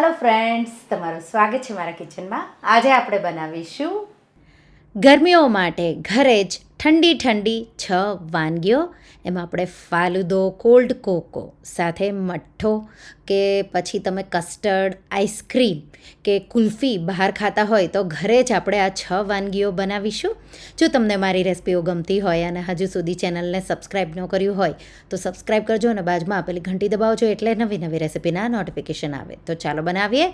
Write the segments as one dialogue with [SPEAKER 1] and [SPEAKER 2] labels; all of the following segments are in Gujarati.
[SPEAKER 1] હેલો ફ્રેન્ડ્સ, તમારું સ્વાગત છે મારા કિચનમાં. આજે આપણે બનાવીશું ગરમીઓ માટે ઘરે જ ઠંડી ઠંડી 6 વાનગીઓ. એમાં આપણે ફાલુદો, કોલ્ડ કોકો સાથે મઠ્ઠો કે પછી તમે કસ્ટર્ડ, આઈસ્ક્રીમ કે કુલ્ફી બહાર ખાતા હોય તો ઘરે જ આપણે આ 6 વાનગીઓ બનાવીશું. જો તમને મારી રેસિપીઓ ગમતી હોય અને હજુ સુધી ચેનલને સબસ્ક્રાઈબ ન કર્યું હોય તો સબસ્ક્રાઈબ કરજો અને બાજુમાં આપેલી ઘંટી દબાવજો એટલે નવી નવી રેસિપીના નોટિફિકેશન આવે. તો ચાલો બનાવીએ.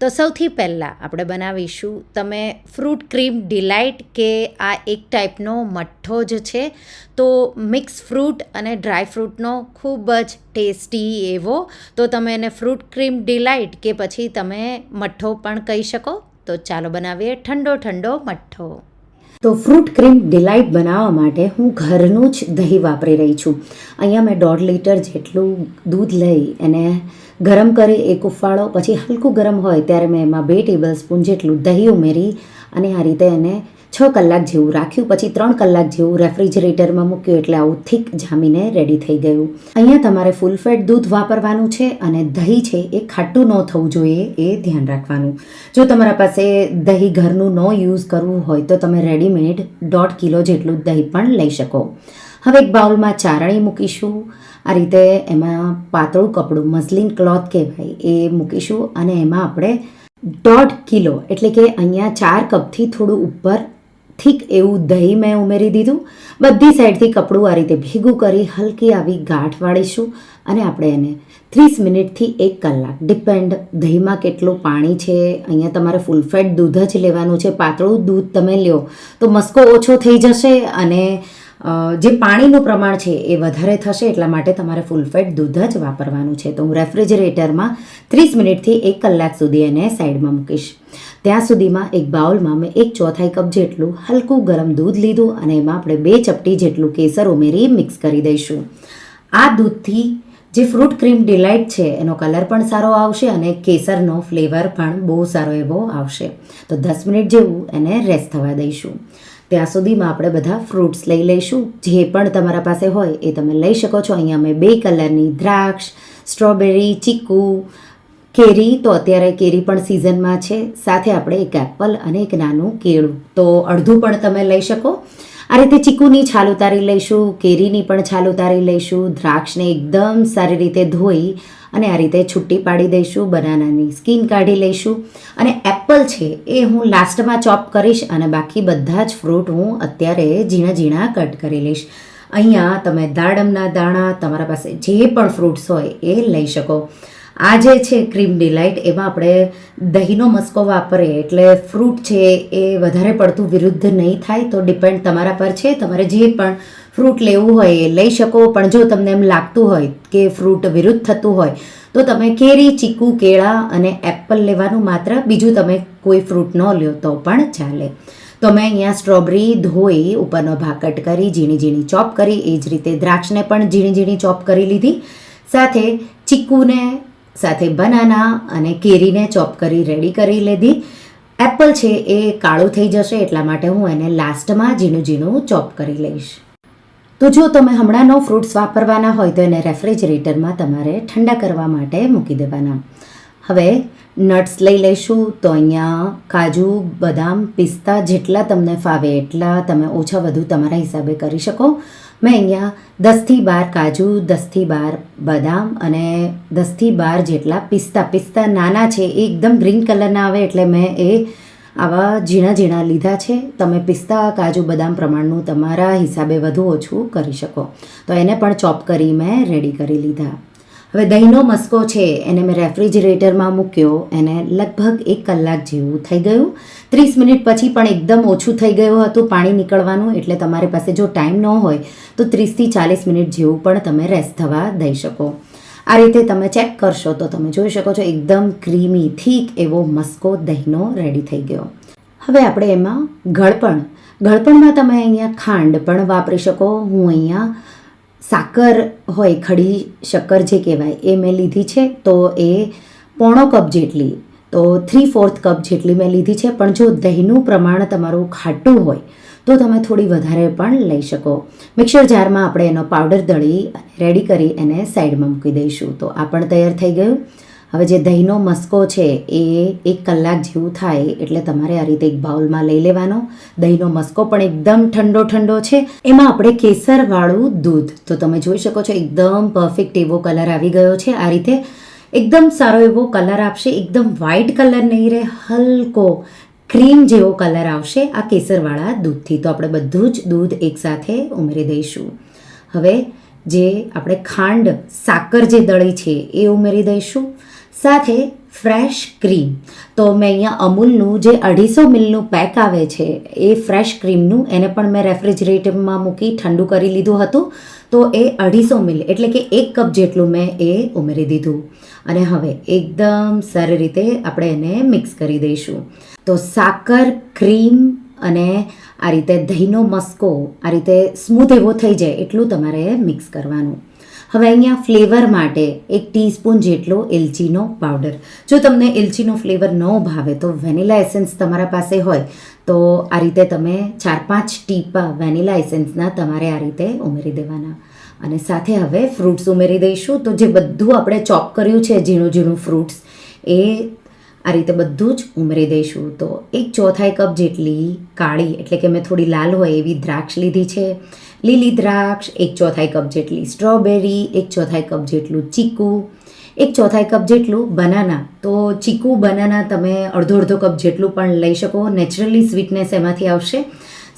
[SPEAKER 1] તો સૌથી પહેલાં આપણે બનાવીશું તમે ફ્રૂટ ક્રીમ ડિલાઇટ કે આ એક ટાઈપનો મઠ્ઠો જ છે. તો મિક્સ ફ્રૂટ અને ડ્રાય ફ્રૂટનો ખૂબ જ ટેસ્ટી એવો, તો તમે એને ફ્રૂટ ક્રીમ ડિલાઇટ કે પછી તમે મઠ્ઠો પણ કહી શકો. તો ચાલો બનાવીએ ઠંડો ઠંડો મઠ્ઠો. તો ફ્રૂટ ક્રીમ ડિલાઇટ બનાવવા માટે હું ઘરનું જ દહીં વાપરી રહી છું. અહીંયા મેં 1.5 લીટર જેટલું દૂધ લઈ એને ગરમ કરી એક ઉફાળો, પછી હલકું ગરમ હોય ત્યારે મેં એમાં 2 ટેબલ સ્પૂન જેટલું દહીં ઉમેરી અને આ રીતે એને 6 કલાક જેવું રાખ્યું. પછી 3 કલાક જેવું રેફ્રિજરેટરમાં મૂક્યું એટલે આવું થીક જામીને રેડી થઈ ગયું. અહીંયા તમારે ફૂલ ફેટ દૂધ વાપરવાનું છે અને દહીં છે એ ખાટું ન થવું જોઈએ એ ધ્યાન રાખવાનું. જો તમારા પાસે દહીં ઘરનું ન યુઝ કરવું હોય તો તમે રેડીમેડ 1.5 કિલો જેટલું દહીં પણ લઈ શકો. હવે એક બાઉલમાં ચારણી મૂકીશું. આ રીતે એમાં પાતળું કપડું, મસ્લિન ક્લોથ કહેવાય, એ મૂકીશું અને એમાં આપણે 1.5 કિલો એટલે કે અહીંયા 4 કપથી થોડું ઉપર થીક એવું દહીં મેં ઉમેરી દીધું. બધી સાઈડથી કપડું આ રીતે ભેગું કરી હલકી આવી ગાંઠ વાળીશું અને આપણે એને 30 મિનિટથી 1 કલાક, ડિપેન્ડ દહીંમાં કેટલું પાણી છે. અહીંયા તમારે ફૂલ ફેટ દૂધ જ લેવાનું છે. પાતળું દૂધ તમે લ્યો તો મસ્કો ઓછો થઈ જશે અને જે પાણીનું પ્રમાણ છે એ વધારે થશે. એટલા માટે તમારે ફૂલ ફેટ દૂધ જ વાપરવાનું છે. તો હું રેફ્રિજરેટરમાં 30 મિનિટથી 1 કલાક સુધી એને સાઈડમાં મૂકીશ. ત્યાં સુધીમાં એક બાઉલમાં મેં 1/4 કપ જેટલું હલકું ગરમ દૂધ લીધું અને એમાં આપણે 2 ચપટી જેટલું કેસર ઉમેરી મિક્સ કરી દઈશું. આ દૂધથી જે ફ્રૂટ ક્રીમ ડિલાઇટ છે એનો કલર પણ સારો આવશે અને કેસરનો ફ્લેવર પણ બહુ સારો એવો આવશે. તો 10 મિનિટ જેવું એને રેસ્ટ થવા દઈશું. ત્યાં સુધીમાં આપણે બધા ફ્રૂટ્સ લઈ લઈશું. જે પણ તમારા પાસે હોય એ તમે લઈ શકો છો. અહીંયા મેં 2 કલરની દ્રાક્ષ, સ્ટ્રોબેરી, ચીકુ, કેરી, તો અત્યારે કેરી પણ સિઝનમાં છે. સાથે આપણે એક એપલ અને એક નાનું કેળું, તો અડધું પણ તમે લઈ શકો. આ રીતે ચીકુની છાલ ઉતારી લઈશું, કેરીની પણ છાલ ઉતારી લઈશું. દ્રાક્ષને એકદમ સારી રીતે ધોઈ અને આ રીતે છૂટી પાડી દઈશું. બનાનાની સ્કીન કાઢી લઈશું અને એપલ છે એ હું લાસ્ટમાં ચોપ કરીશ અને બાકી બધા જ ફ્રૂટ હું અત્યારે ઝીણા ઝીણા કટ કરી લઈશ. અહીંયા તમે દાડમના દાણા, તમારા પાસે જે પણ ફ્રૂટ્સ હોય એ લઈ શકો. આ જે છે ક્રીમ ડિલાઇટ, એમાં આપણે દહીંનો મસ્કો વાપરીએ એટલે ફ્રૂટ છે એ વધારે પડતું વિરુદ્ધ નહીં થાય. તો ડિપેન્ડ તમારા પર છે, તમારે જે પણ ફ્રૂટ લેવું હોય એ લઈ શકો. પણ જો તમને એમ લાગતું હોય કે ફ્રૂટ વિરુદ્ધ થતું હોય તો તમે કેરી, ચીકુ, કેળા અને એપલ લેવાનું માત્ર, બીજું તમે કોઈ ફ્રૂટ ન લ્યો તો પણ ચાલે. તો મેં અહીંયા સ્ટ્રોબેરી ધોઈ ઉપરનો ભાગ કટ કરી ઝીણી ઝીણી ચોપ કરી, એ જ રીતે દ્રાક્ષને પણ ઝીણી ઝીણી ચોપ કરી લીધી. સાથે ચીકુને, સાથે બનાના અને કેરીને ચોપ કરી રેડી કરી લીધી. એપલ છે એ કાળું થઈ જશે એટલા માટે હું એને લાસ્ટમાં ઝીણું ઝીણું ચોપ કરી લઈશ. તો જો તમે હમણાંનો ફ્રૂટ્સ વાપરવાના હોય તો એને રેફ્રિજરેટરમાં તમારે ઠંડા કરવા માટે મૂકી દેવાના. હવે નટ્સ લઈ લઈશું. તો અહીંયા કાજુ, બદામ, પિસ્તા જેટલા તમને ફાવે એટલા તમે ઓછા વધુ તમારા હિસાબે કરી શકો. મેં અહીંયા 10થી 12 કાજુ, 10થી 12 બદામ અને 10થી 12 જેટલા પિસ્તા નાના છે, એ એકદમ ગ્રીન કલરના આવે એટલે મેં એ આવા ઝીણા ઝીણા લીધા છે. તમે પિસ્તા, કાજુ, બદામ પ્રમાણનું તમારા હિસાબે વધુ ઓછું કરી શકો. તો એને પણ ચોપ કરી મેં રેડી કરી લીધા. હવે દહીંનો મસ્કો છે એને મેં રેફ્રિજરેટરમાં મૂક્યો. એને લગભગ 1 કલાક જેવું થઈ ગયું. 30 મિનિટ પછી પણ એકદમ ઓછું થઈ ગયું હતું પાણી નીકળવાનું. એટલે તમારી પાસે જો ટાઈમ ન હોય તો 30થી 40 મિનિટ જેવું પણ તમે રેસ્ટ થવા દઈ શકો. આ રીતે તમે ચેક કરશો તો તમે જોઈ શકો છો એકદમ ક્રીમી થીક એવો મસ્કો દહીંનો રેડી થઈ ગયો. હવે આપણે એમાં ગળપણમાં તમે અહીંયા ખાંડ પણ વાપરી શકો. હું અહીંયા સાકર હોય, ખડી શક્કર જે કહેવાય, એ મેં લીધી છે. તો એ 1/4 કપ જેટલી, તો 3/4 કપ જેટલી મેં લીધી છે. પણ જો દહીંનું પ્રમાણ તમારું ખાટું હોય તો તમે થોડી વધારે પણ લઈ શકો. મિક્સર જારમાં આપણે એનો પાવડર દળી રેડી કરી એને સાઈડમાં મૂકી દઈશું. તો આ પણ તૈયાર થઈ ગયું. હવે જે દહીંનો મસ્કો છે એ 1 કલાક જેવું થાય એટલે તમારે આ રીતે એક બાઉલમાં લઈ લેવાનો. દહીંનો મસ્કો પણ એકદમ ઠંડો ઠંડો છે. એમાં આપણે કેસરવાળું દૂધ, તો તમે જોઈ શકો છો એકદમ પરફેક્ટ એવો કલર આવી ગયો છે. આ રીતે એકદમ સારો એવો કલર આપશે. એકદમ વ્હાઈટ કલર નહીં રહે, હલકો ક્રીમ જેવો કલર આવશે આ કેસરવાળા દૂધથી. તો આપણે બધું જ દૂધ એકસાથે ઉમેરી દઈશું. હવે જે આપણે ખાંડ સાકર જે દળી છે એ ઉમેરી દઈશું, સાથે ફ્રેશ ક્રીમ. તો મેં અહીંયા અમૂલનું જે 250 mlનું પેક આવે છે એ ફ્રેશ ક્રીમનું, એને પણ મેં રેફ્રિજરેટરમાં મૂકી ઠંડુ કરી લીધું હતું. તો એ 250 ml એટલે કે 1 કપ જેટલું મેં એ ઉમેરી દીધું. અને હવે એકદમ સારી રીતે આપણે એને મિક્સ કરી દઈશું. તો સાકર, ક્રીમ અને આ રીતે દહીંનો મસ્કો આ રીતે સ્મૂથ એવો થઈ જાય એટલું તમારે મિક્સ કરવાનું. હવે અહીંયા ફ્લેવર માટે 1 ટીસ્પૂન જેટલો એલચીનો પાવડર. જો તમને એલચીનો ફ્લેવર ન ભાવે તો વેનીલા એસેન્સ તમારા પાસે હોય તો આ રીતે તમે 4-5 ટીપા વેનીલા એસેન્સના તમારે આ રીતે ઉમેરી દેવાના. અને સાથે હવે ફ્રૂટ્સ ઉમેરી દઈશું. તો જે બધું આપણે ચોપ કર્યું છે ઝીણું ઝીણું ફ્રૂટ્સ એ આ રીતે બધું જ ઉમેરી દઈશું. તો 1/4 કપ જેટલી કાળી એટલે કે મેં થોડી લાલ હોય એવી દ્રાક્ષ લીધી છે. લીલી દ્રાક્ષ 1/4 કપ જેટલી, સ્ટ્રોબેરી 1/4 કપ જેટલું, ચીકુ 1/4 કપ જેટલું, બનાના. તો ચીકુ બનાના તમે અડધો કપ જેટલું પણ લઈ શકો. નેચરલી સ્વીટનેસ એમાંથી આવશે.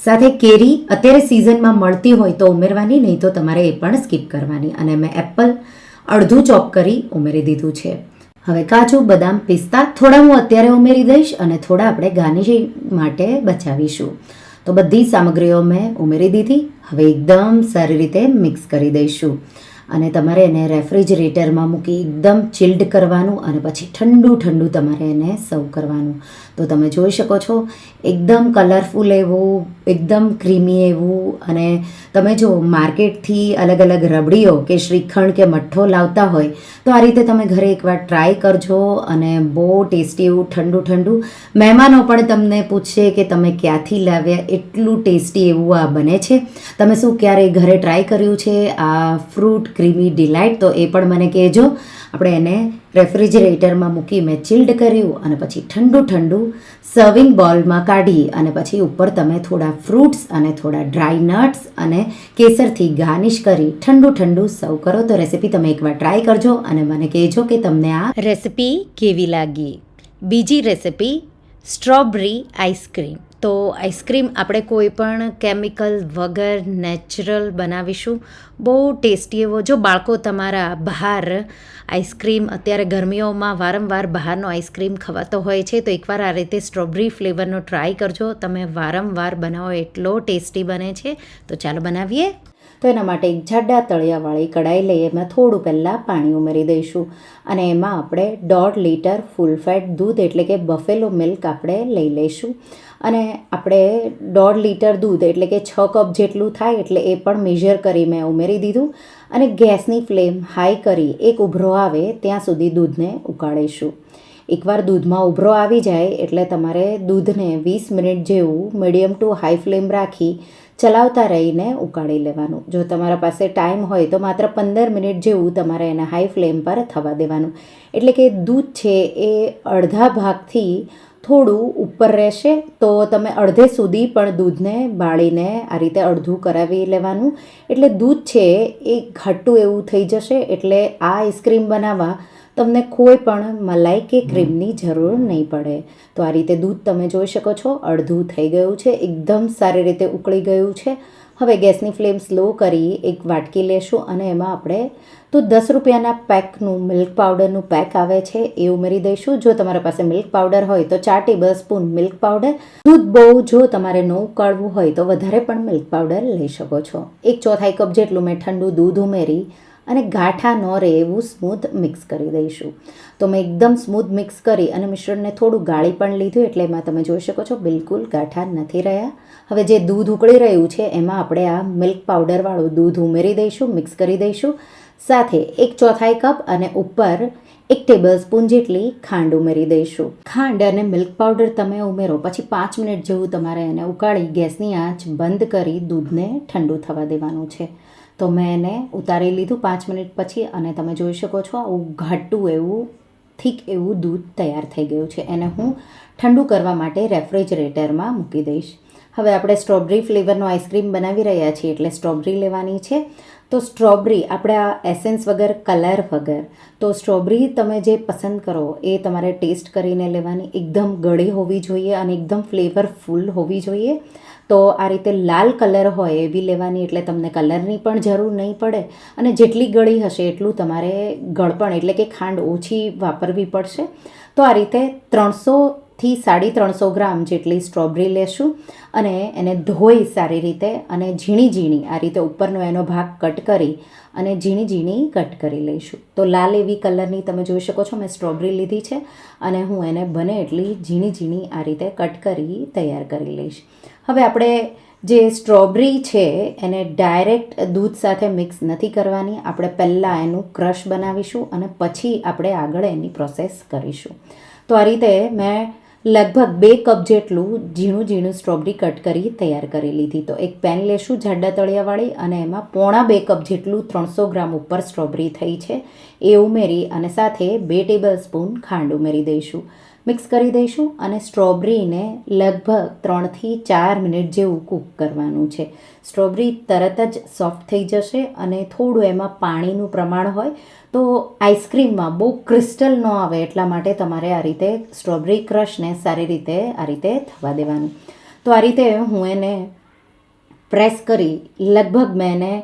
[SPEAKER 1] સાથે કેરી અત્યારે સિઝનમાં મળતી હોય તો ઉમેરવાની, નહીં તો તમારે એ પણ સ્કીપ કરવાની. અને મેં એપલ અડધું ચોપ કરી ઉમેરી દીધું છે. હવે કાજુ, બદામ, પિસ્તા થોડા હું અત્યારે ઉમેરી દઈશ અને થોડા આપણે ગાર્નિશિંગ માટે બચાવીશું. તો બધી સામગ્રીઓ મેં ઉમેરી દીધી. હવે એકદમ સારી રીતે મિક્સ કરી દઈશું. અને તમારે એને રેફ્રિજરેટરમાં મૂકી એકદમ ચિલ્ડ કરવાનું અને પછી ઠંડુ ઠંડુ તમારે એને સર્વ કરવાનું. તો તમે જોઈ શકો છો એકદમ કલરફુલ એવું, એકદમ ક્રીમી એવું. અને તમે જો માર્કેટથી અલગ અલગ રબડીઓ કે શ્રીખંડ કે મઠ્ઠો લાવતા હોય તો આ રીતે તમે ઘરે એકવાર ટ્રાય કરજો. અને બહુ ટેસ્ટી એવું ઠંડુ ઠંડુ, મહેમાનો પણ તમને પૂછશે કે તમે ક્યાંથી લાવ્યા, એટલું ટેસ્ટી એવું આ બને છે. તમે શું ક્યારેય ઘરે ટ્રાય કર્યું છે આ ફ્રૂટ ક્રીમી ડિલાઇટ? તો એ પણ મને કહેજો. આપણે એને રેફ્રિજરેટરમાં મૂકી મેં ચિલ્ડ કર્યું અને પછી ઠંડુ ઠંડુ સર્વિંગ બોલમાં કાઢી અને પછી ઉપર તમે થોડા ફ્રૂટ્સ અને થોડા ડ્રાય નટ્સ અને કેસરથી ગાર્નિશ કરી ઠંડુ ઠંડુ સર્વ કરો. તો રેસીપી તમે એકવાર ટ્રાય કરજો અને મને કહેજો કે તમને આ રેસીપી કેવી લાગી. બીજી રેસીપી સ્ટ્રોબેરી આઈસ્ક્રીમ. તો આઈસ્ક્રીમ આપણે કોઈ પણ કેમિકલ વગર નેચરલ બનાવીશું. બહુ ટેસ્ટી એવો. જો બાળકો તમારા બહાર આઈસ્ક્રીમ, અત્યારે ગરમીઓમાં વારંવાર બહારનો આઈસ્ક્રીમ ખવાતો હોય છે, તો એકવાર આ રીતે સ્ટ્રોબેરી ફ્લેવરનો ટ્રાય કરજો. તમે વારંવાર બનાવો એટલો ટેસ્ટી બને છે. તો ચાલો બનાવીએ. તો એના માટે એક જાડા તળિયાવાળી કઢાઈ લઈએ. એમાં થોડું પહેલાં પાણી ઉમેરી દઈશું અને એમાં આપણે 1.5 લીટર ફૂલ ફેટ દૂધ એટલે કે બફેલો મિલ્ક આપણે લઈ લઈશું. અને આપણે 1.5 લીટર દૂધ એટલે કે 6 કપ જેટલું થાય એટલે એ પણ મેઝર કરી મેં ઉમેરી દીધું. અને ગેસની ફ્લેમ હાઈ કરી એક ઉભરો આવે ત્યાં સુધી દૂધને ઉકાળીશું. એકવાર દૂધમાં ઉભરો આવી જાય એટલે તમારે દૂધને 20 મિનિટ જેવું મીડિયમ ટુ હાઈ ફ્લેમ રાખી ચલાવતા રહીને ઉકાળી લેવાનું. જો તમારા પાસે ટાઈમ હોય તો માત્ર 15 મિનિટ જેવું તમારે એને હાઈ ફ્લેમ પર થવા દેવાનું. એટલે કે દૂધ છે એ અડધા ભાગથી થોડું ઉપર રહેશે. તો તમે અડધે સુધી પણ દૂધને બાળીને આ રીતે અડધું કરાવી લેવાનું. એટલે દૂધ છે એ ઘાટું એવું થઈ જશે. એટલે આ આઈસ્ક્રીમ બનાવવા તમને કોઈ પણ મલાઈ કે ક્રીમની જરૂર નહીં પડે. તો આ રીતે દૂધ તમે જોઈ શકો છો અડધું થઈ ગયું છે, એકદમ સારી રીતે ઉકળી ગયું છે. હવે ગેસની ફ્લેમ સ્લો કરી એક વાટકી લેશું અને એમાં આપણે તો 10 રૂપિયાના પેકનું મિલ્ક પાવડરનું પેક આવે છે એ ઉમેરી દઈશું. જો તમારા પાસે મિલ્ક પાવડર હોય તો 4 ટેબલ સ્પૂન મિલ્ક પાવડર. દૂધ બહુ જો તમારે ન ઉકાળવું હોય તો વધારે પણ મિલ્ક પાવડર લઈ શકો છો. 1/4 કપ જેટલું મેં ઠંડુ દૂધ ઉમેરી અને ગાંઠા ન રહે એવું સ્મૂથ મિક્સ કરી દઈશું. તો મેં એકદમ સ્મૂથ મિક્સ કરી અને મિશ્રણને થોડું ગાળી પણ લીધું એટલે એમાં તમે જોઈ શકો છો બિલકુલ ગાંઠા નથી રહ્યા. હવે જે દૂધ ઉકળી રહ્યું છે એમાં આપણે આ મિલ્ક પાવડરવાળું દૂધ ઉમેરી દઈશું, મિક્સ કરી દઈશું. સાથે 1/4 કપ અને ઉપર 1 ટેબલ સ્પૂન જેટલી ખાંડ ઉમેરી દઈશું. ખાંડ અને મિલ્ક પાવડર તમે ઉમેરો પછી 5 મિનિટ જેવું તમારે એને ઉકાળી ગેસની આંચ બંધ કરી દૂધને ઠંડુ થવા દેવાનું છે. તો મેં એને ઉતારી લીધું 5 મિનિટ પછી અને તમે જોઈ શકો છો આવું ઘાટું એવું થીક એવું દૂધ તૈયાર થઈ ગયું છે. એને હું ઠંડુ કરવા માટે રેફ્રિજરેટરમાં મૂકી દઈશ. હવે આપણે સ્ટ્રોબેરી ફ્લેવરનો આઈસ્ક્રીમ બનાવી રહ્યા છીએ એટલે સ્ટ્રોબેરી લેવાની છે. તો સ્ટ્રોબેરી આપણે આ એસેન્સ વગર, કલર વગર, તો સ્ટ્રોબેરી તમે જે પસંદ કરો એ તમારે ટેસ્ટ કરીને લેવાની. એકદમ ગળી હોવી જોઈએ અને એકદમ ફ્લેવરફુલ હોવી જોઈએ. તો આ રીતે લાલ કલર હોય એવી લેવાની, એટલે તમને કલરની પણ જરૂર નહીં પડે અને જેટલી ગળી હશે એટલું તમારે ગળપણ એટલે કે ખાંડ ઓછી વાપરવી પડશે. તો આ રીતે 300થી 350 ગ્રામ જેટલી સ્ટ્રોબેરી લેશું અને એને ધોઈ સારી રીતે અને ઝીણી આ રીતે ઉપરનો એનો ભાગ કટ કરી અને ઝીણી કટ કરી લઈશું. તો લાલ એવી કલરની તમે જોઈ શકો છો મેં સ્ટ્રોબેરી લીધી છે અને હું એને બને એટલી ઝીણી આ રીતે કટ કરી તૈયાર કરી લઈશ. હવે આપણે જે સ્ટ્રોબેરી છે એને ડાયરેક્ટ દૂધ સાથે મિક્સ નથી કરવાની. આપણે પહેલાં એનું ક્રશ બનાવીશું અને પછી આપણે આગળ એની પ્રોસેસ કરીશું. તો આ રીતે મેં લગભગ 2 કપ જેટલું ઝીણું સ્ટ્રોબેરી કટ કરી તૈયાર કરી લીધી. તો એક પેન લેશું જાડા તળિયાવાળી અને એમાં 1.5 કપ જેટલું 300 ગ્રામ ઉપર સ્ટ્રોબેરી થઈ છે એ ઉમેરી અને સાથે 2 ટેબલ સ્પૂન ખાંડ ઉમેરી દઈશું. મિક્સ કરી દઈશું અને સ્ટ્રોબેરીને લગભગ 3થી 4 મિનિટ જેવું કૂક કરવાનું છે. સ્ટ્રોબેરી તરત જ સોફ્ટ થઈ જશે અને થોડું એમાં પાણીનું પ્રમાણ હોય તો આઈસ્ક્રીમમાં બહુ ક્રિસ્ટલ ન આવે એટલા માટે તમારે આ રીતે સ્ટ્રોબેરી ક્રશને સારી રીતે આ રીતે થવા દેવાનું. તો આ રીતે હું એને પ્રેસ કરી લગભગ મેં એને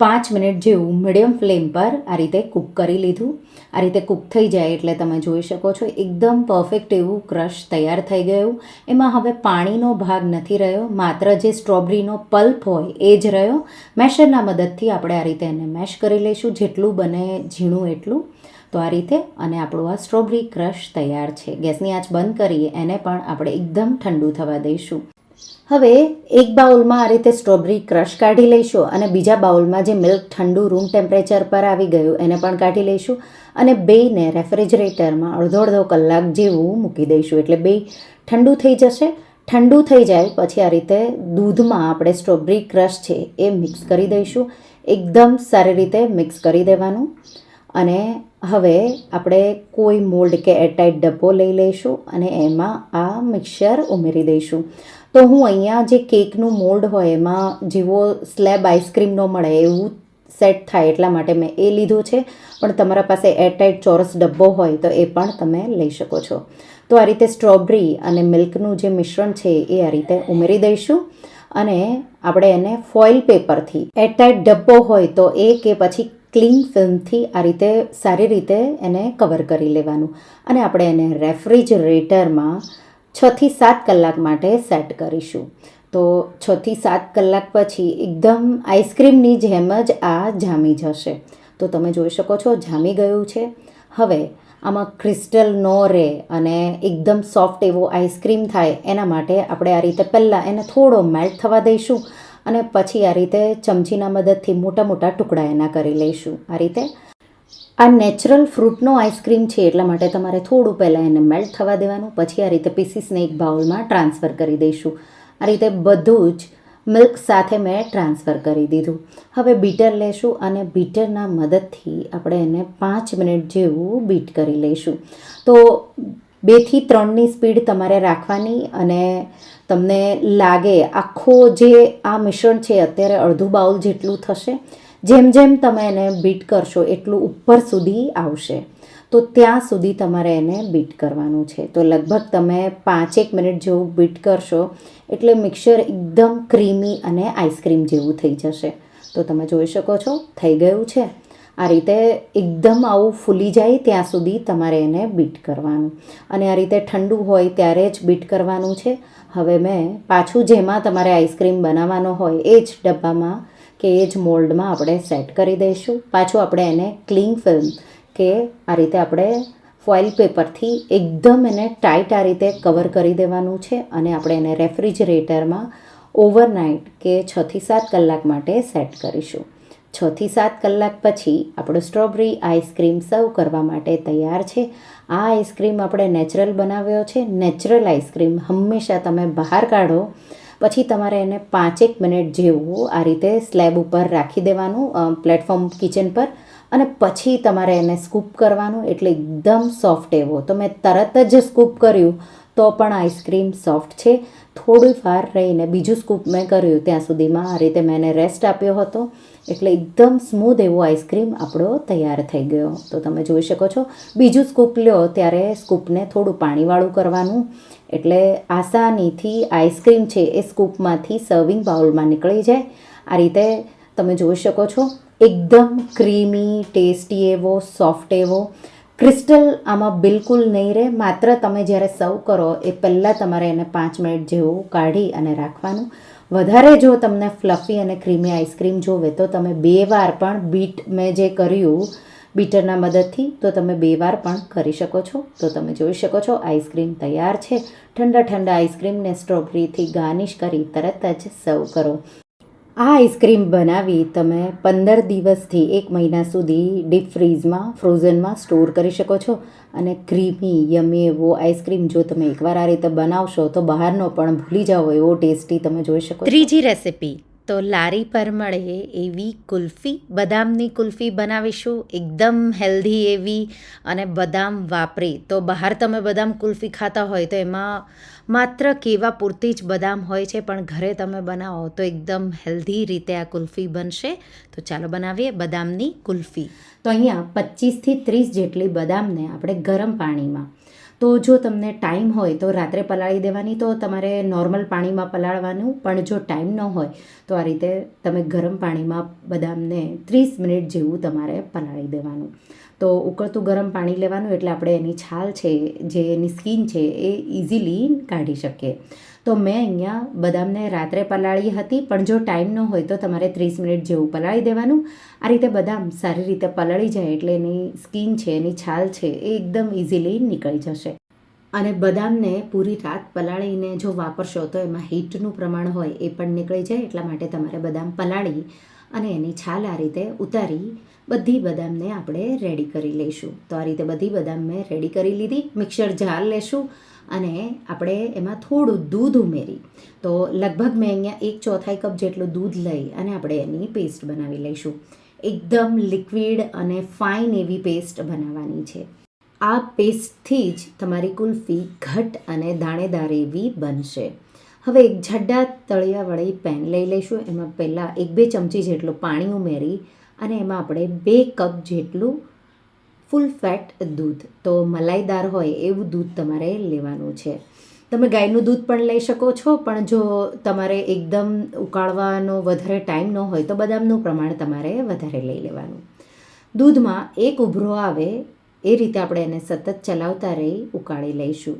[SPEAKER 1] 5 મિનિટ જેવું મીડિયમ ફ્લેમ પર આ રીતે કૂક કરી લીધું. આ રીતે કૂક થઈ જાય એટલે તમે જોઈ શકો છો એકદમ પરફેક્ટ એવું ક્રશ તૈયાર થઈ ગયું. એમાં હવે પાણીનો ભાગ નથી રહ્યો, માત્ર જે સ્ટ્રોબેરીનો પલ્પ હોય એ જ રહ્યો. મેશરના મદદથી આપણે આ રીતે એને મેશ કરી લઈશું જેટલું બને ઝીણું એટલું. તો આ રીતે અને આપણું આ સ્ટ્રોબેરી ક્રશ તૈયાર છે. ગેસની આંચ બંધ કરી એને પણ આપણે એકદમ ઠંડુ થવા દઈશું. હવે એક બાઉલમાં આ રીતે સ્ટ્રોબેરી ક્રશ કાઢી લઈશું અને બીજા બાઉલમાં જે મિલ્ક ઠંડુ રૂમ ટેમ્પરેચર પર આવી ગયું એને પણ કાઢી લઈશું અને બેયને રેફ્રિજરેટરમાં અડધો કલાક જેવું મૂકી દઈશું એટલે બે ઠંડુ થઈ જશે. ઠંડુ થઈ જાય પછી આ રીતે દૂધમાં આપણે સ્ટ્રોબેરી ક્રશ છે એ મિક્સ કરી દઈશું. એકદમ સારી રીતે મિક્સ કરી દેવાનું અને હવે આપણે કોઈ મોલ્ડ કે એરટાઇટ ડબ્બો લઈ લઈશું અને એમાં આ મિક્સર ઉમેરી દઈશું. તો હું અહીંયા જે કેકનું મોલ્ડ હોય એમાં જેવો સ્લેબ આઈસ્ક્રીમનો મળે એવું સેટ થાય એટલા માટે મેં એ લીધું છે, પણ તમારા પાસે એરટાઇટ ચોરસ ડબ્બો હોય તો એ પણ તમે લઈ શકો છો. તો આ રીતે સ્ટ્રોબેરી અને મિલ્કનું જે મિશ્રણ છે એ આ રીતે ઉમેરી દઈશું અને આપણે એને ફોઇલ પેપરથી, એરટાઇટ ડબ્બો હોય તો એ કે પછી ક્લિંગ ફિલ્મથી આ રીતે સારી રીતે એને કવર કરી લેવાનું અને આપણે એને રેફ્રિજરેટરમાં 6થી 7 કલાક માટે સેટ કરીશું. તો 6થી 7 કલાક પછી એકદમ આઈસ્ક્રીમની જેમ જ આ જામી જશે. તો તમે જોઈ શકો છો જામી ગયું છે. હવે આમાં ક્રિસ્ટલ ન રહે અને એકદમ સોફ્ટ એવો આઈસ્ક્રીમ થાય એના માટે આપણે આ રીતે પહેલાં એને થોડો મેલ્ટ થવા દઈશું અને પછી આ રીતે ચમચીના મદદથી મોટા ટુકડા એના કરી લઈશું. આ રીતે આ નેચરલ ફ્રૂટનો આઈસ્ક્રીમ છે એટલા માટે તમારે થોડું પહેલાં એને મેલ્ટ થવા દેવાનું. પછી આ રીતે પીસીસને એક બાઉલમાં ટ્રાન્સફર કરી દઈશું. આ રીતે બધું જ મિલ્ક સાથે મેં ટ્રાન્સફર કરી દીધું. હવે બીટર લેશું અને બીટરના મદદથી આપણે એને 5 મિનિટ જેવું બીટ કરી લઈશું. તો 2થી 3ની સ્પીડ તમારે રાખવાની અને તમને લાગે આખો જે આ મિશ્રણ છે અત્યારે અડધું બાઉલ જેટલું થશે. જેમ તમે એને બીટ કરશો એટલું ઉપર સુધી આવશે. તો ત્યાં સુધી તમારે એને બીટ કરવાનું છે. તો લગભગ તમે 5-1 મિનિટ જેવું બીટ કરશો એટલે મિક્સર એકદમ ક્રીમી અને આઈસ્ક્રીમ જેવું થઈ જશે. તો તમે જોઈ શકો છો થઈ ગયું છે. આ રીતે એકદમ આવું ફૂલી જાય ત્યાં સુધી તમારે એને બીટ કરવાનું અને આ રીતે ઠંડુ હોય ત્યારે જ બીટ કરવાનું છે. હવે મેં પાછું જેમાં તમારે આઈસ્ક્રીમ બનાવવાનો હોય એ જ ડબ્બામાં કે એ જ મોલ્ડમાં આપણે સેટ કરી દઈશું. પાછું આપણે એને ક્લિંગ ફિલ્મ કે આ રીતે આપણે ફોઇલ પેપરથી એકદમ એને ટાઈટ આ રીતે કવર કરી દેવાનું છે અને આપણે એને રેફ્રિજરેટરમાં ઓવરનાઇટ કે 6થી 7 કલાક માટે સેટ કરીશું. 6થી 7 કલાક પછી આપણો સ્ટ્રોબેરી આઈસ્ક્રીમ સર્વ કરવા માટે તૈયાર છે. આ આઈસ્ક્રીમ આપણે નેચરલ બનાવ્યો છે. નેચરલ આઈસ્ક્રીમ હંમેશા તમે બહાર કાઢો પછી તમારે એને 5-1 મિનિટ જેવું આ રીતે સ્લેબ ઉપર રાખી દેવાનું પ્લેટફોર્મ કિચન પર અને પછી તમારે એને સ્કૂપ કરવાનું, એટલે એકદમ સોફ્ટ એવો. તો મેં તરત જ સ્કૂપ કર્યું તો પણ આઈસ્ક્રીમ સોફ્ટ છે. થોડી વાર રહીને બીજું સ્કૂપ મેં કર્યું, ત્યાં સુધીમાં આ રીતે મેં એને રેસ્ટ આપ્યો હતો, એટલે એકદમ સ્મૂધ એવો આઈસ્ક્રીમ આપણો તૈયાર થઈ ગયો. તો તમે જોઈ શકો છો. બીજું સ્કૂપ લ્યો ત્યારે સ્કૂપને થોડું પાણીવાળું કરવાનું, એટલે આસાનીથી આઈસ્ક્રીમ છે એ સ્કૂપમાંથી સર્વિંગ બાઉલમાં નીકળી જાય. આ રીતે તમે જોઈ શકો છો. એકદમ ક્રીમી, ટેસ્ટી એવો, સોફ્ટ એવો. ક્રિસ્ટલ આમાં બિલકુલ નહીં રહે. માત્ર તમે જ્યારે સર્વ કરો એ પહેલાં તમારે એને 5 મિનિટ જેવું કાઢી અને રાખવાનું. વધારે જો તમને ફ્લફી અને ક્રીમી આઈસ્ક્રીમ જોવે તો તમે 2 વાર પણ મેં જે કર્યું બીટરના મદદથી, તો તમે 2 વાર પણ કરી શકો છો. તો તમે જોઈ શકો છો આઈસ્ક્રીમ તૈયાર છે. ઠંડા ઠંડા આઈસ્ક્રીમને સ્ટ્રોબેરીથી ગાર્નિશ કરી તરત જ સર્વ કરો. આ આઈસ્ક્રીમ બનાવી તમે 15 દિવસથી 1 મહિના સુધી ડીપ ફ્રોઝનમાં સ્ટોર કરી શકો છો. અને ક્રીમી યમી એવો આઈસ્ક્રીમ જો તમે એકવાર આ રીતે બનાવશો તો બહારનો પણ ભૂલી જાઓ એવો ટેસ્ટી તમે જોઈ શકો. ત્રીજી રેસિપી તો લારી પર મળે એવી કુલ્ફી, બદામની કુલ્ફી બનાવીશું. એકદમ હેલ્ધી એવી અને બદામ વાપરી. તો બહાર તમે બદામ કુલ્ફી ખાતા હોય તો એમાં માત્ર કેવા પૂરતી જ બદામ હોય છે, પણ ઘરે તમે બનાવો તો એકદમ હેલ્ધી રીતે આ કુલ્ફી બનશે. તો ચાલો બનાવીએ બદામની કુલ્ફી. તો અહીંયા 25થી 30 જેટલી બદામને આપણે ગરમ પાણીમાં, તો જો તમને ટાઈમ હોય તો રાત્રે પલાળી દેવાની, તો તમારે નોર્મલ પાણીમાં પલાળવાનું. પણ જો ટાઈમ ન હોય તો આ રીતે તમે ગરમ પાણીમાં બદામને 30 મિનિટ જેવું તમારે પલાળી દેવાનું. તો ઉકળતું ગરમ પાણી લેવાનું, એટલે આપણે એની છાલ છે, જે એની સ્કીન છે એ ઇઝીલી કાઢી શકીએ. તો મેં અહીંયા બદામને રાત્રે પલાળી હતી, પણ જો ટાઈમ ન હોય તો તમારે 30 મિનિટ જેવું પલાળી દેવાનું. આ રીતે બદામ સારી રીતે પલાળી જાય એટલે એની સ્કીન છે, એની છાલ છે એ એકદમ ઇઝીલી નીકળી જશે. અને બદામને પૂરી રાત પલાળીને જો વાપરશો તો એમાં હીટનું પ્રમાણ હોય એ પણ નીકળી જાય. એટલા માટે તમારે બદામ પલાળી અને એની છાલ આ રીતે ઉતારી બધી બદામને આપણે રેડી કરી લઈશું. તો આ રીતે બધી બદામ મેં રેડી કરી લીધી. મિક્સર જાર લેશું અને આપણે એમાં થોડું દૂધ ઉમેરી, તો લગભગ મેં અહીંયા 1/4 કપ જેટલું દૂધ લઈ અને આપણે એની પેસ્ટ બનાવી લઈશું. એકદમ લિક્વિડ અને ફાઇન એવી પેસ્ટ બનાવવાની છે. આ પેસ્ટથી જ તમારી કુલ્ફી ઘટ અને દાણેદાર એવી બનશે. હવે એક જાડા તળિયાવાળી પેન લઈ લઈશું. એમાં પહેલાં 1-2 ચમચી જેટલું પાણી ઉમેરી અને એમાં આપણે 2 કપ જેટલું ફૂલ ફેટ દૂધ, તો મલાઈદાર હોય એવું દૂધ તમારે લેવાનું છે. તમે ગાયનું દૂધ પણ લઈ શકો છો, પણ જો તમારે એકદમ ઉકાળવાનો વધારે ટાઈમ ન હોય તો બદામનું પ્રમાણ તમારે વધારે લઈ લેવાનું. દૂધમાં એક ઉભરો આવે એ રીતે આપણે એને સતત ચલાવતા રહી ઉકાળી લઈશું.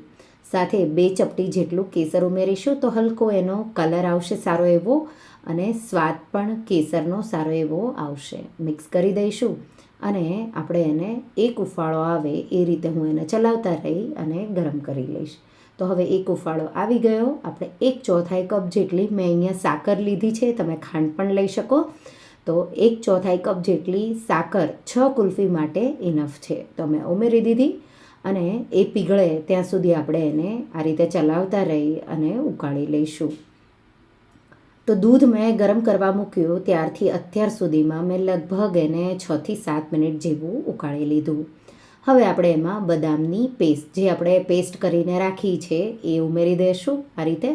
[SPEAKER 1] સાથે 2 ચપટી જેટલું કેસર ઉમેરીશું, તો હલકો એનો કલર આવશે સારો એવો, અને સ્વાદ પણ કેસરનો સારો એવો આવશે. મિક્સ કરી દઈશું અને આપણે એને એક ઉફાળો આવે એ રીતે હું એને ચલાવતા રહી અને ગરમ કરી લઈશ. તો હવે એક ઉફાળો આવી ગયો. આપણે 1/4 કપ જેટલી મેં અહીંયા સાકર લીધી છે, તમે ખાંડ પણ લઈ શકો. તો 1/4 કપ જેટલી સાકર 6 કુલ્ફી માટે ઇનફ છે. તો મેં ઉમેરી દીધી અને એ પીગળે ત્યાં સુધી આપણે એને આ રીતે ચલાવતા રહી અને ઉકાળી લઈશું. તો દૂધ મેં ગરમ કરવા મૂક્યું ત્યારથી અત્યાર સુધીમાં મેં લગભગ એને 6થી 7 મિનિટ જેવું ઉકાળી લીધું. હવે આપણે એમાં બદામની પેસ્ટ, જે આપણે પેસ્ટ કરીને રાખી છે, એ ઉમેરી દઈશું આ રીતે.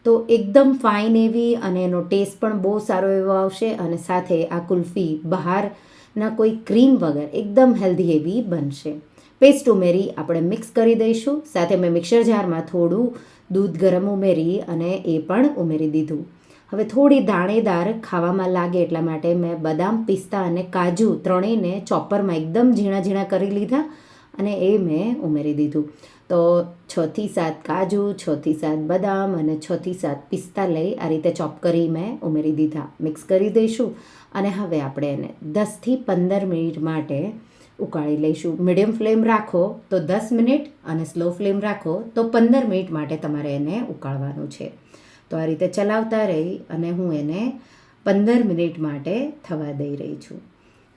[SPEAKER 1] તો એકદમ ફાઇન એવી અને એનો ટેસ્ટ પણ બહુ સારો એવો આવશે. અને સાથે આ કુલ્ફી બહારના કોઈ ક્રીમ વગર એકદમ હેલ્ધી એવી બનશે. પેસ્ટ ઉમેરી આપણે મિક્સ કરી દઈશું. સાથે મેં મિક્સર જારમાં થોડું દૂધ ગરમ ઉમેરી અને એ પણ ઉમેરી દીધું. હવે થોડી દાણેદાર ખાવામાં લાગે એટલા માટે મેં બદામ, પિસ્તા અને કાજુ ત્રણેયને ચોપરમાં એકદમ ઝીણા ઝીણા કરી લીધા અને એ મેં ઉમેરી દીધું. તો 6થી 7 કાજુ, 6થી 7 બદામ અને 6થી 7 પિસ્તા લઈ આ રીતે ચોપ કરી મેં ઉમેરી દીધા. મિક્સ કરી દઈશું અને હવે આપણે એને 10થી 15 મિનિટ માટે ઉકાળી લઈશું. મીડિયમ ફ્લેમ રાખો તો 10 મિનિટ અને સ્લો ફ્લેમ રાખો તો 15 મિનિટ માટે તમારે એને ઉકાળવાનું છે. તો આ રીતે ચલાવતા રહી અને હું એને 15 મિનિટ માટે થવા દઈ રહી છું.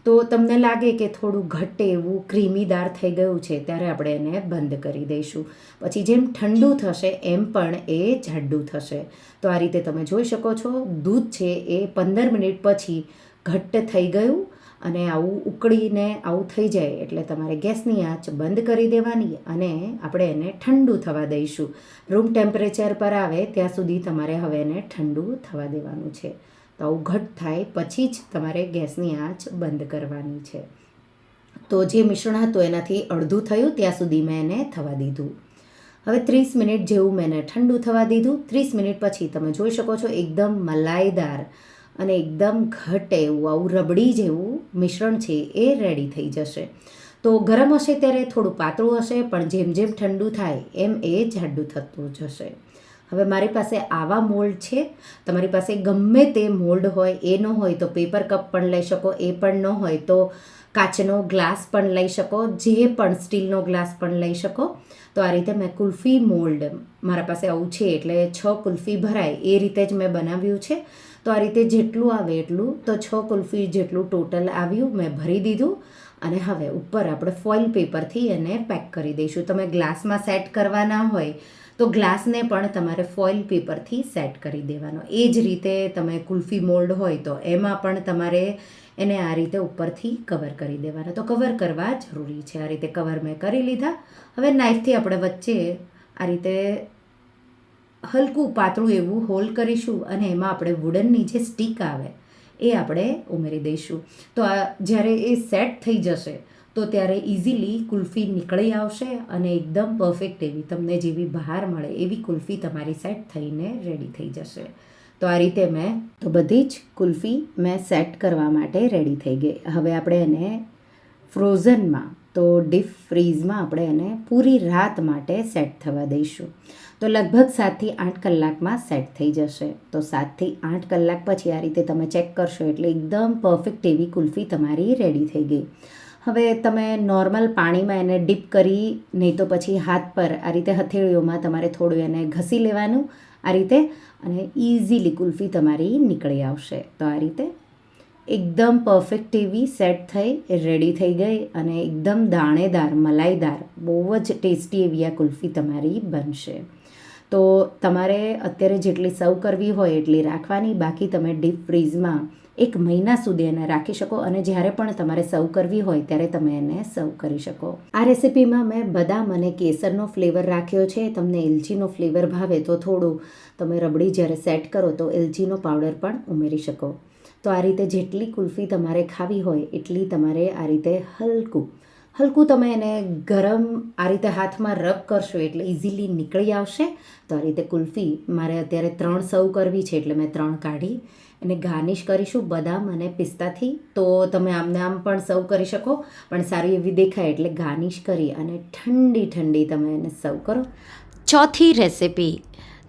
[SPEAKER 1] તો તમને લાગે કે થોડું ઘટ્ટ એવું ક્રીમીદાર થઈ ગયું છે ત્યારે આપણે એને બંધ કરી દઈશું. પછી જેમ ઠંડુ થશે એમ પણ એ જાડું થશે. તો આ રીતે તમે જોઈ શકો છો દૂધ છે એ 15 મિનિટ પછી ઘટ્ટ થઈ ગયું અને આવું ઉકળીને આવું થઈ જાય એટલે તમારે ગેસની આંચ બંધ કરી દેવાની અને આપણે એને ઠંડુ થવા દઈશું. રૂમ ટેમ્પરેચર પર આવે ત્યાં સુધી તમારે હવે એને ઠંડુ થવા દેવાનું છે. તો આવું ઘટ થાય પછી જ તમારે ગેસની આંચ બંધ કરવાની છે. તો જે મિશ્રણ હતું એનાથી અડધું થયું ત્યાં સુધી મેં એને થવા દીધું. હવે 30 મિનિટ જેવું મેં એને ઠંડુ થવા દીધું. 30 મિનિટ પછી તમે જોઈ શકો છો એકદમ મલાઈદાર અને એકદમ ઘટ એવું આવું રબડી જેવું મિશ્રણ છે એ રેડી થઈ જશે. તો ગરમ હશે ત્યારે થોડું પાતળું હશે, પણ જેમ જેમ ઠંડુ થાય એમ એ જાડું થતું જશે. હવે મારી પાસે આવા મોલ્ડ છે. તમારી પાસે ગમે તે મોલ્ડ હોય, એ ન હોય તો પેપર કપ પણ લઈ શકો, એ પણ ન હોય તો કાચનો ગ્લાસ પણ લઈ શકો, જે પણ સ્ટીલનો ગ્લાસ પણ લઈ શકો. તો આ રીતે મેં કુલ્ફી મોલ્ડ મારા પાસે આવું છે એટલે 6 કુલ્ફી ભરાય એ રીતે જ મેં બનાવ્યું છે. તો આ રીતે જેટલું આવે એટલું, તો 6 કુલ્ફી જેટલું ટોટલ આવ્યું મેં ભરી દીધું. અને હવે ઉપર આપણે ફોઇલ પેપરથી એને પેક કરી દઈશું. તમે ગ્લાસમાં સેટ કરવાના હોય તો ગ્લાસને પણ તમારે ફોઇલ પેપરથી સેટ કરી દેવાનો. એ જ રીતે તમે કુલ્ફી મોલ્ડ હોય તો એમાં પણ તમારે એને આ રીતે ઉપરથી કવર કરી દેવાના. તો કવર કરવા જરૂરી છે. આ રીતે કવર મેં કરી લીધા. હવે નાઇફથી આપણે વચ્ચે આ રીતે હલકું પાતળું એવું હોલ કરીશું અને એમાં આપણે વુડનની જે સ્ટીક આવે એ આપણે ઉમેરી દઈશું. તો આ જ્યારે એ સેટ થઈ જશે તો ત્યારે ઇઝીલી કુલ્ફી નીકળી આવશે અને એકદમ પરફેક્ટ એવી તમને જેવી બહાર મળે એવી કુલ્ફી તમારી સેટ થઈને રેડી થઈ જશે. તો આ રીતે મેં તો બધી જ કુલ્ફી મેં સેટ કરવા માટે રેડી થઈ ગઈ. હવે આપણે એને ફ્રોઝનમાં તો ડીપ ફ્રીઝમાં આપણે એને પૂરી રાત માટે સેટ થવા દઈશું. તો લગભગ 7 થી 8 કલાકમાં સેટ થઈ જશે. તો 7 થી 8 કલાક પછી આ રીતે તમે ચેક કરશો એટલે એકદમ પરફેક્ટ એવી કુલ્ફી તમારી રેડી થઈ ગઈ. હવે તમે નોર્મલ પાણીમાં એને ડીપ કરી, નહીં તો પછી હાથ પર આ રીતે હથેળીઓમાં તમારે થોડું એને ઘસી લેવાનું આ રીતે, અને ઇઝીલી કુલ્ફી તમારી નીકળી આવશે. તો આ રીતે એકદમ પરફેક્ટ એવી સેટ થઈ રેડી થઈ ગઈ અને એકદમ દાણેદાર મલાઈદાર બહુ જ ટેસ્ટી એવી આ કુલ્ફી તમારી બનશે. તો તમારે અત્યારે જેટલી સર્વ કરવી હોય એટલી રાખવાની, બાકી તમે ડીપ ફ્રીઝમાં 1 મહિના સુધી એને રાખી શકો અને જ્યારે પણ તમારે સર્વ કરવી હોય ત્યારે તમે એને સર્વ કરી શકો. આ રેસિપીમાં મેં બદામ અને કેસરનો ફ્લેવર રાખ્યો છે. તમને એલચીનો ફ્લેવર ભાવે તો થોડું તમે રબડી જ્યારે સેટ કરો તો એલચીનો પાવડર પણ ઉમેરી શકો. તો આ રીતે જેટલી કુલ્ફી તમારે ખાવી હોય એટલી તમારે આ રીતે હલકું તમે એને ગરમ આ રીતે હાથમાં રબ કરશો એટલે ઇઝીલી નીકળી આવશે. તો આ રીતે કુલ્ફી મારે અત્યારે 3 સર્વ કરવી છે એટલે મેં 3 કાઢી. એને ગાર્નિશ કરીશું બદામ અને પિસ્તાથી. તો તમે આમને આમ પણ સર્વ કરી શકો, પણ સારી એવી દેખાય એટલે ગાર્નિશ કરી અને ઠંડી તમે એને સર્વ કરો. ચોથી રેસિપી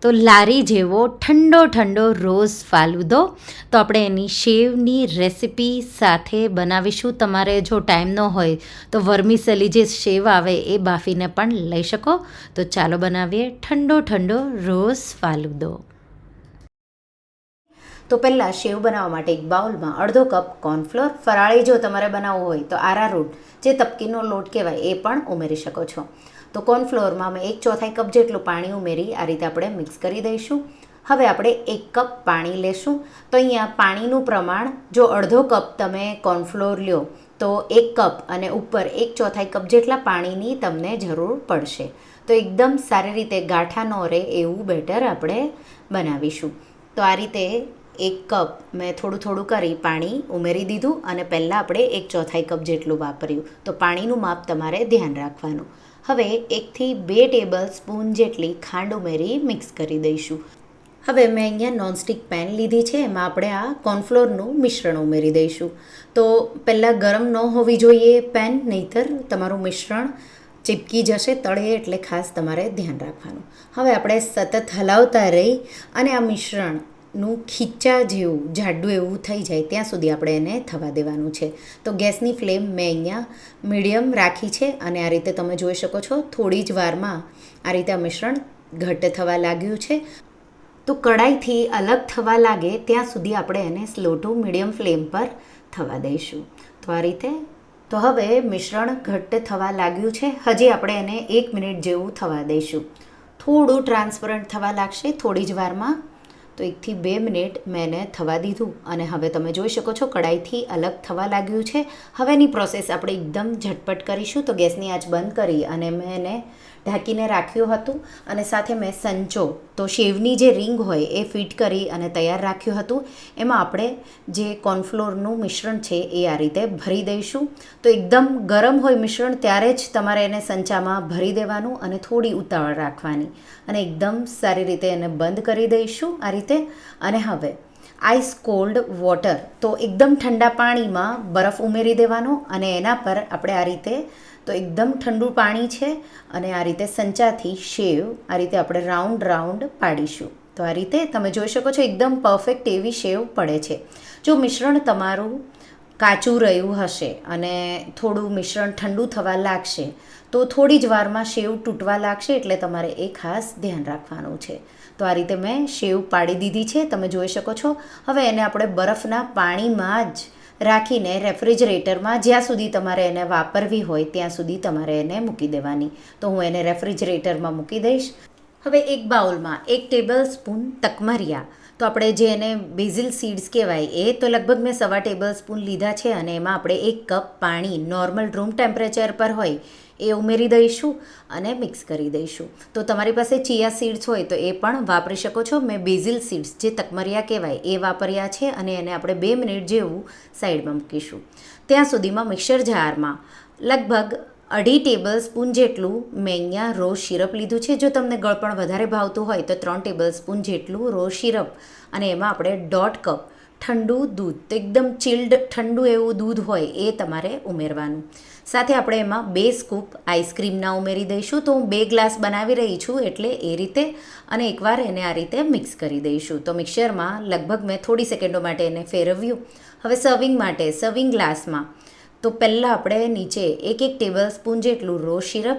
[SPEAKER 1] તો લારી જેવો ઠંડો રોઝ ફાલુદો. તો આપણે એની શેવની રેસિપી સાથે બનાવીશું. તમારે જો ટાઈમ ન હોય તો વર્મિસેલી જે શેવ આવે એ બાફીને પણ લઈ શકો. તો ચાલો બનાવીએ ઠંડો રોઝ ફાલુદો. તો પહેલાં શેવ બનાવવા માટે એક બાઉલમાં અડધો કપ કોર્નફ્લોર, ફરાળી જો તમારે બનાવવું હોય તો આરારૂટ જે તપકીનો લોટ કહેવાય એ પણ ઉમેરી શકો છો. તો કોર્નફ્લોરમાં અમે 1/4 કપ જેટલું પાણી ઉમેરી આ રીતે આપણે મિક્સ કરી દઈશું. હવે આપણે 1 કપ પાણી લેશું. તો અહીંયા પાણીનું પ્રમાણ જો અડધો કપ તમે કોર્નફ્લોર લ્યો તો 1 કપ અને ઉપર 1/4 કપ જેટલા પાણીની તમને જરૂર પડશે. તો એકદમ સારી રીતે ગાંઠા ન રહે એવું બેટર આપણે બનાવીશું. તો આ રીતે 1 કપ મેં થોડું કરી પાણી ઉમેરી દીધું અને પહેલાં આપણે 1/4 કપ જેટલું વાપર્યું. તો પાણીનું માપ તમારે ધ્યાન રાખવાનું. હવે 1 થી 2 ટેબલ સ્પૂન જેટલી ખાંડ ઉમેરી મિક્સ કરી દઈશું. હવે મેં અહીંયા નોનસ્ટિક પેન લીધી છે, એમાં આપણે આ કોર્નફ્લોરનું મિશ્રણ ઉમેરી દઈશું. તો પહેલાં ગરમ ન હોવી જોઈએ પેન, નહીંતર તમારું મિશ્રણ ચીપકી જશે તળે, એટલે ખાસ તમારે ધ્યાન રાખવાનું. હવે આપણે સતત હલાવતા રહી અને આ મિશ્રણનું ખીચા જેવું જાડું એવું થઈ જાય ત્યાં સુધી આપણે એને થવા દેવાનું છે. તો ગેસની ફ્લેમ મેં અહીંયા મીડિયમ રાખી છે અને આ રીતે તમે જોઈ શકો છો થોડી જ વારમાં આ રીતે આ મિશ્રણ ઘટ્ટ થવા લાગ્યું છે. તો કડાઈથી અલગ થવા લાગે ત્યાં સુધી આપણે એને સ્લો ટુ મીડિયમ ફ્લેમ પર થવા દઈશું. તો આ રીતે તો હવે મિશ્રણ ઘટ્ટ થવા લાગ્યું છે. હજી આપણે એને 1 મિનિટ જેવું થવા દઈશું. થોડું ટ્રાન્સપરન્ટ થવા લાગશે થોડી જ વારમાં. તો 1 થી 2 મિનિટ મેં એને થવા દીધું અને હવે તમે જોઈ શકો છો કડાઈથી અલગ થવા લાગ્યું છે. હવેની પ્રોસેસ આપણે એકદમ ઝટપટ કરીશું. તો ગેસની આંચ બંધ કરી અને મેં એને ઢાંકીને રાખ્યું હતું અને સાથે મેં સંચો તો શેવની જે રિંગ હોય એ ફિટ કરી અને તૈયાર રાખ્યું હતું. એમાં આપણે જે કોર્નફ્લોરનું મિશ્રણ છે એ આ રીતે ભરી દઈશું. તો એકદમ ગરમ હોય મિશ્રણ ત્યારે જ તમારે એને સંચામાં ભરી દેવાનું અને થોડી ઉતાવળ રાખવાની અને એકદમ સારી રીતે એને બંધ કરી દઈશું આ રીતે. અને હવે આઈસ કોલ્ડ વોટર તો એકદમ ઠંડા પાણીમાં બરફ ઉમેરી દેવાનો અને એના પર આપણે આ રીતે તો એકદમ ઠંડુ પાણી છે અને આ રીતે સંચાથી શેવ આ રીતે આપણે રાઉન્ડ પાડીશું. તો આ રીતે તમે જોઈ શકો છો એકદમ પરફેક્ટ એવી શેવ પડે છે. જો મિશ્રણ તમારું કાચું રહ્યું હશે અને થોડું મિશ્રણ ઠંડુ થવા લાગશે તો થોડી જ વારમાં શેવ તૂટવા લાગશે, એટલે તમારે એ ખાસ ધ્યાન રાખવાનું છે. તો આ રીતે મેં શેવ પાડી દીધી છે, તમે જોઈ શકો છો. હવે એને આપણે બરફના પાણીમાં જ રાખીને રેફ્રિજરેટરમાં જ્યાં સુધી તમારે એને વાપરવી હોય ત્યાં સુધી તમારે એને મૂકી દેવાની. તો હું એને રેફ્રિજરેટરમાં મૂકી દઈશ. હવે એક બાઉલમાં 1 ટેબલ સ્પૂન તકમરિયા તો આપણે જે એને બેઝિલ સીડ્સ કહેવાય એ તો લગભગ મેં 1.25 ટેબલ સ્પૂન લીધા છે અને એમાં આપણે 1 કપ પાણી નોર્મલ રૂમ ટેમ્પરેચર પર હોય એ ઉમેરી દઈશું અને મિક્સ કરી દઈશું. તો તમારી પાસે ચિયા સીડ્સ હોય તો એ પણ વાપરી શકો છો. મેં બેઝિલ સીડ્સ જે તકમરિયા કહેવાય એ વાપર્યા છે અને એને આપણે 2 મિનિટ જેવું સાઈડમાં મૂકીશું. ત્યાં સુધીમાં મિક્સર જારમાં લગભગ 2.5 ટેબલ સ્પૂન જેટલું મેં અહીંયા રોઝ સિરપ લીધું છે. જો તમને ગળપણ વધારે ભાવતું હોય તો 3 ટેબલ સ્પૂન જેટલું રોઝ સિરપ અને એમાં આપણે 1.5 કપ ઠંડુ દૂધ તો એકદમ ચિલ્ડ ઠંડુ એવું દૂધ હોય એ તમારે ઉમેરવાનું. સાથે આપણે એમાં 2 સ્કૂપ આઈસ્ક્રીમના ઉમેરી દઈશું. તો હું 2 ગ્લાસ બનાવી રહી છું એટલે એ રીતે અને એકવાર એને આ રીતે મિક્સ કરી દઈશું. તો મિક્સરમાં લગભગ મેં થોડી સેકન્ડો માટે એને ફેરવ્યું. હવે સર્વિંગ માટે સર્વિંગ ગ્લાસમાં તો પહેલાં આપણે નીચે 1 ટેબલ સ્પૂન જેટલું રોઝ સિરપ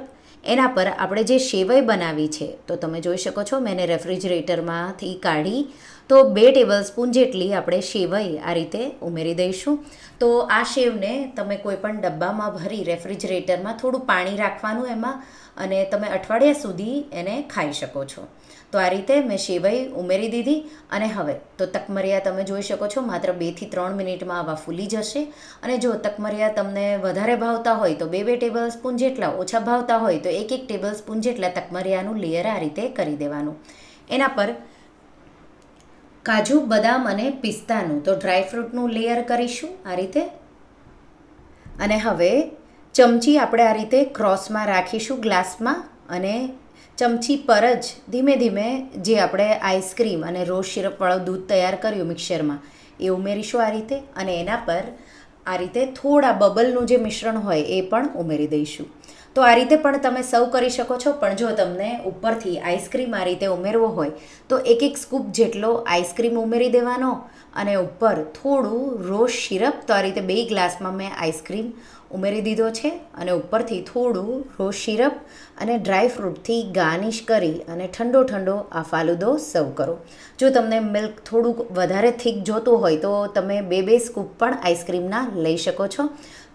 [SPEAKER 1] એના પર આપણે જે સેવઈ બનાવી છે તો તમે જોઈ શકો છો મેં એને રેફ્રિજરેટરમાંથી કાઢી તો 2 ટેબલ સ્પૂન જેટલી આપણે સેવઈ આ રીતે ઉમેરી દઈશું. તો આ સેવને તમે કોઈ પણ ડબ્બામાં ભરી રેફ્રિજરેટરમાં થોડું પાણી રાખવાનું એમાં અને તમે અઠવાડિયા સુધી એને ખાઈ શકો છો. તો આ રીતે મેં સેવઈ ઉમેરી દીધી અને હવે તો તકમરિયા તમે જોઈ શકો છો માત્ર 2 થી 3 મિનિટમાં આવા ફૂલી જશે. અને જો તકમરિયા તમને વધારે ભાવતા હોય તો 2 ટેબલ સ્પૂન જેટલા, ઓછા ભાવતા હોય તો 1 ટેબલ સ્પૂન જેટલા તકમરિયાનું લેયર આ રીતે કરી દેવાનું. એના પર કાજુ, બદામ અને પિસ્તાનું તો ડ્રાયફ્રૂટનું લેયર કરીશું આ રીતે. અને હવે ચમચી આપણે આ રીતે ક્રોસમાં રાખીશું ગ્લાસમાં અને ચમચી પર જ ધીમે ધીમે જે આપણે આઈસ્ક્રીમ અને રોઝ સિરપવાળું દૂધ તૈયાર કર્યું મિક્સરમાં એ ઉમેરીશું આ રીતે. અને એના પર આ રીતે થોડા બબલનું જે મિશ્રણ હોય એ પણ ઉમેરી દઈશું. તો આ રીતે પણ તમે સર્વ કરી શકો છો. પણ જો તમને ઉપરથી આઈસ્ક્રીમ આ રીતે ઉમેરવો હોય તો 1 સ્કૂપ જેટલો આઈસ્ક્રીમ ઉમેરી દેવાનો અને ઉપર થોડું રોઝ સિરપ તો આ રીતે 2 ગ્લાસમાં મેં આઈસ્ક્રીમ ઉમેરી દીધો છે અને ઉપરથી થોડું રોઝ સિરપ અને ડ્રાયફ્રૂટથી ગાર્નિશ કરી અને ઠંડો આ ફાલુદો સર્વ કરો. જો તમને મિલ્ક થોડુંક વધારે થીક જોતું હોય તો તમે 2 સ્કૂપ પણ આઈસ્ક્રીમના લઈ શકો છો.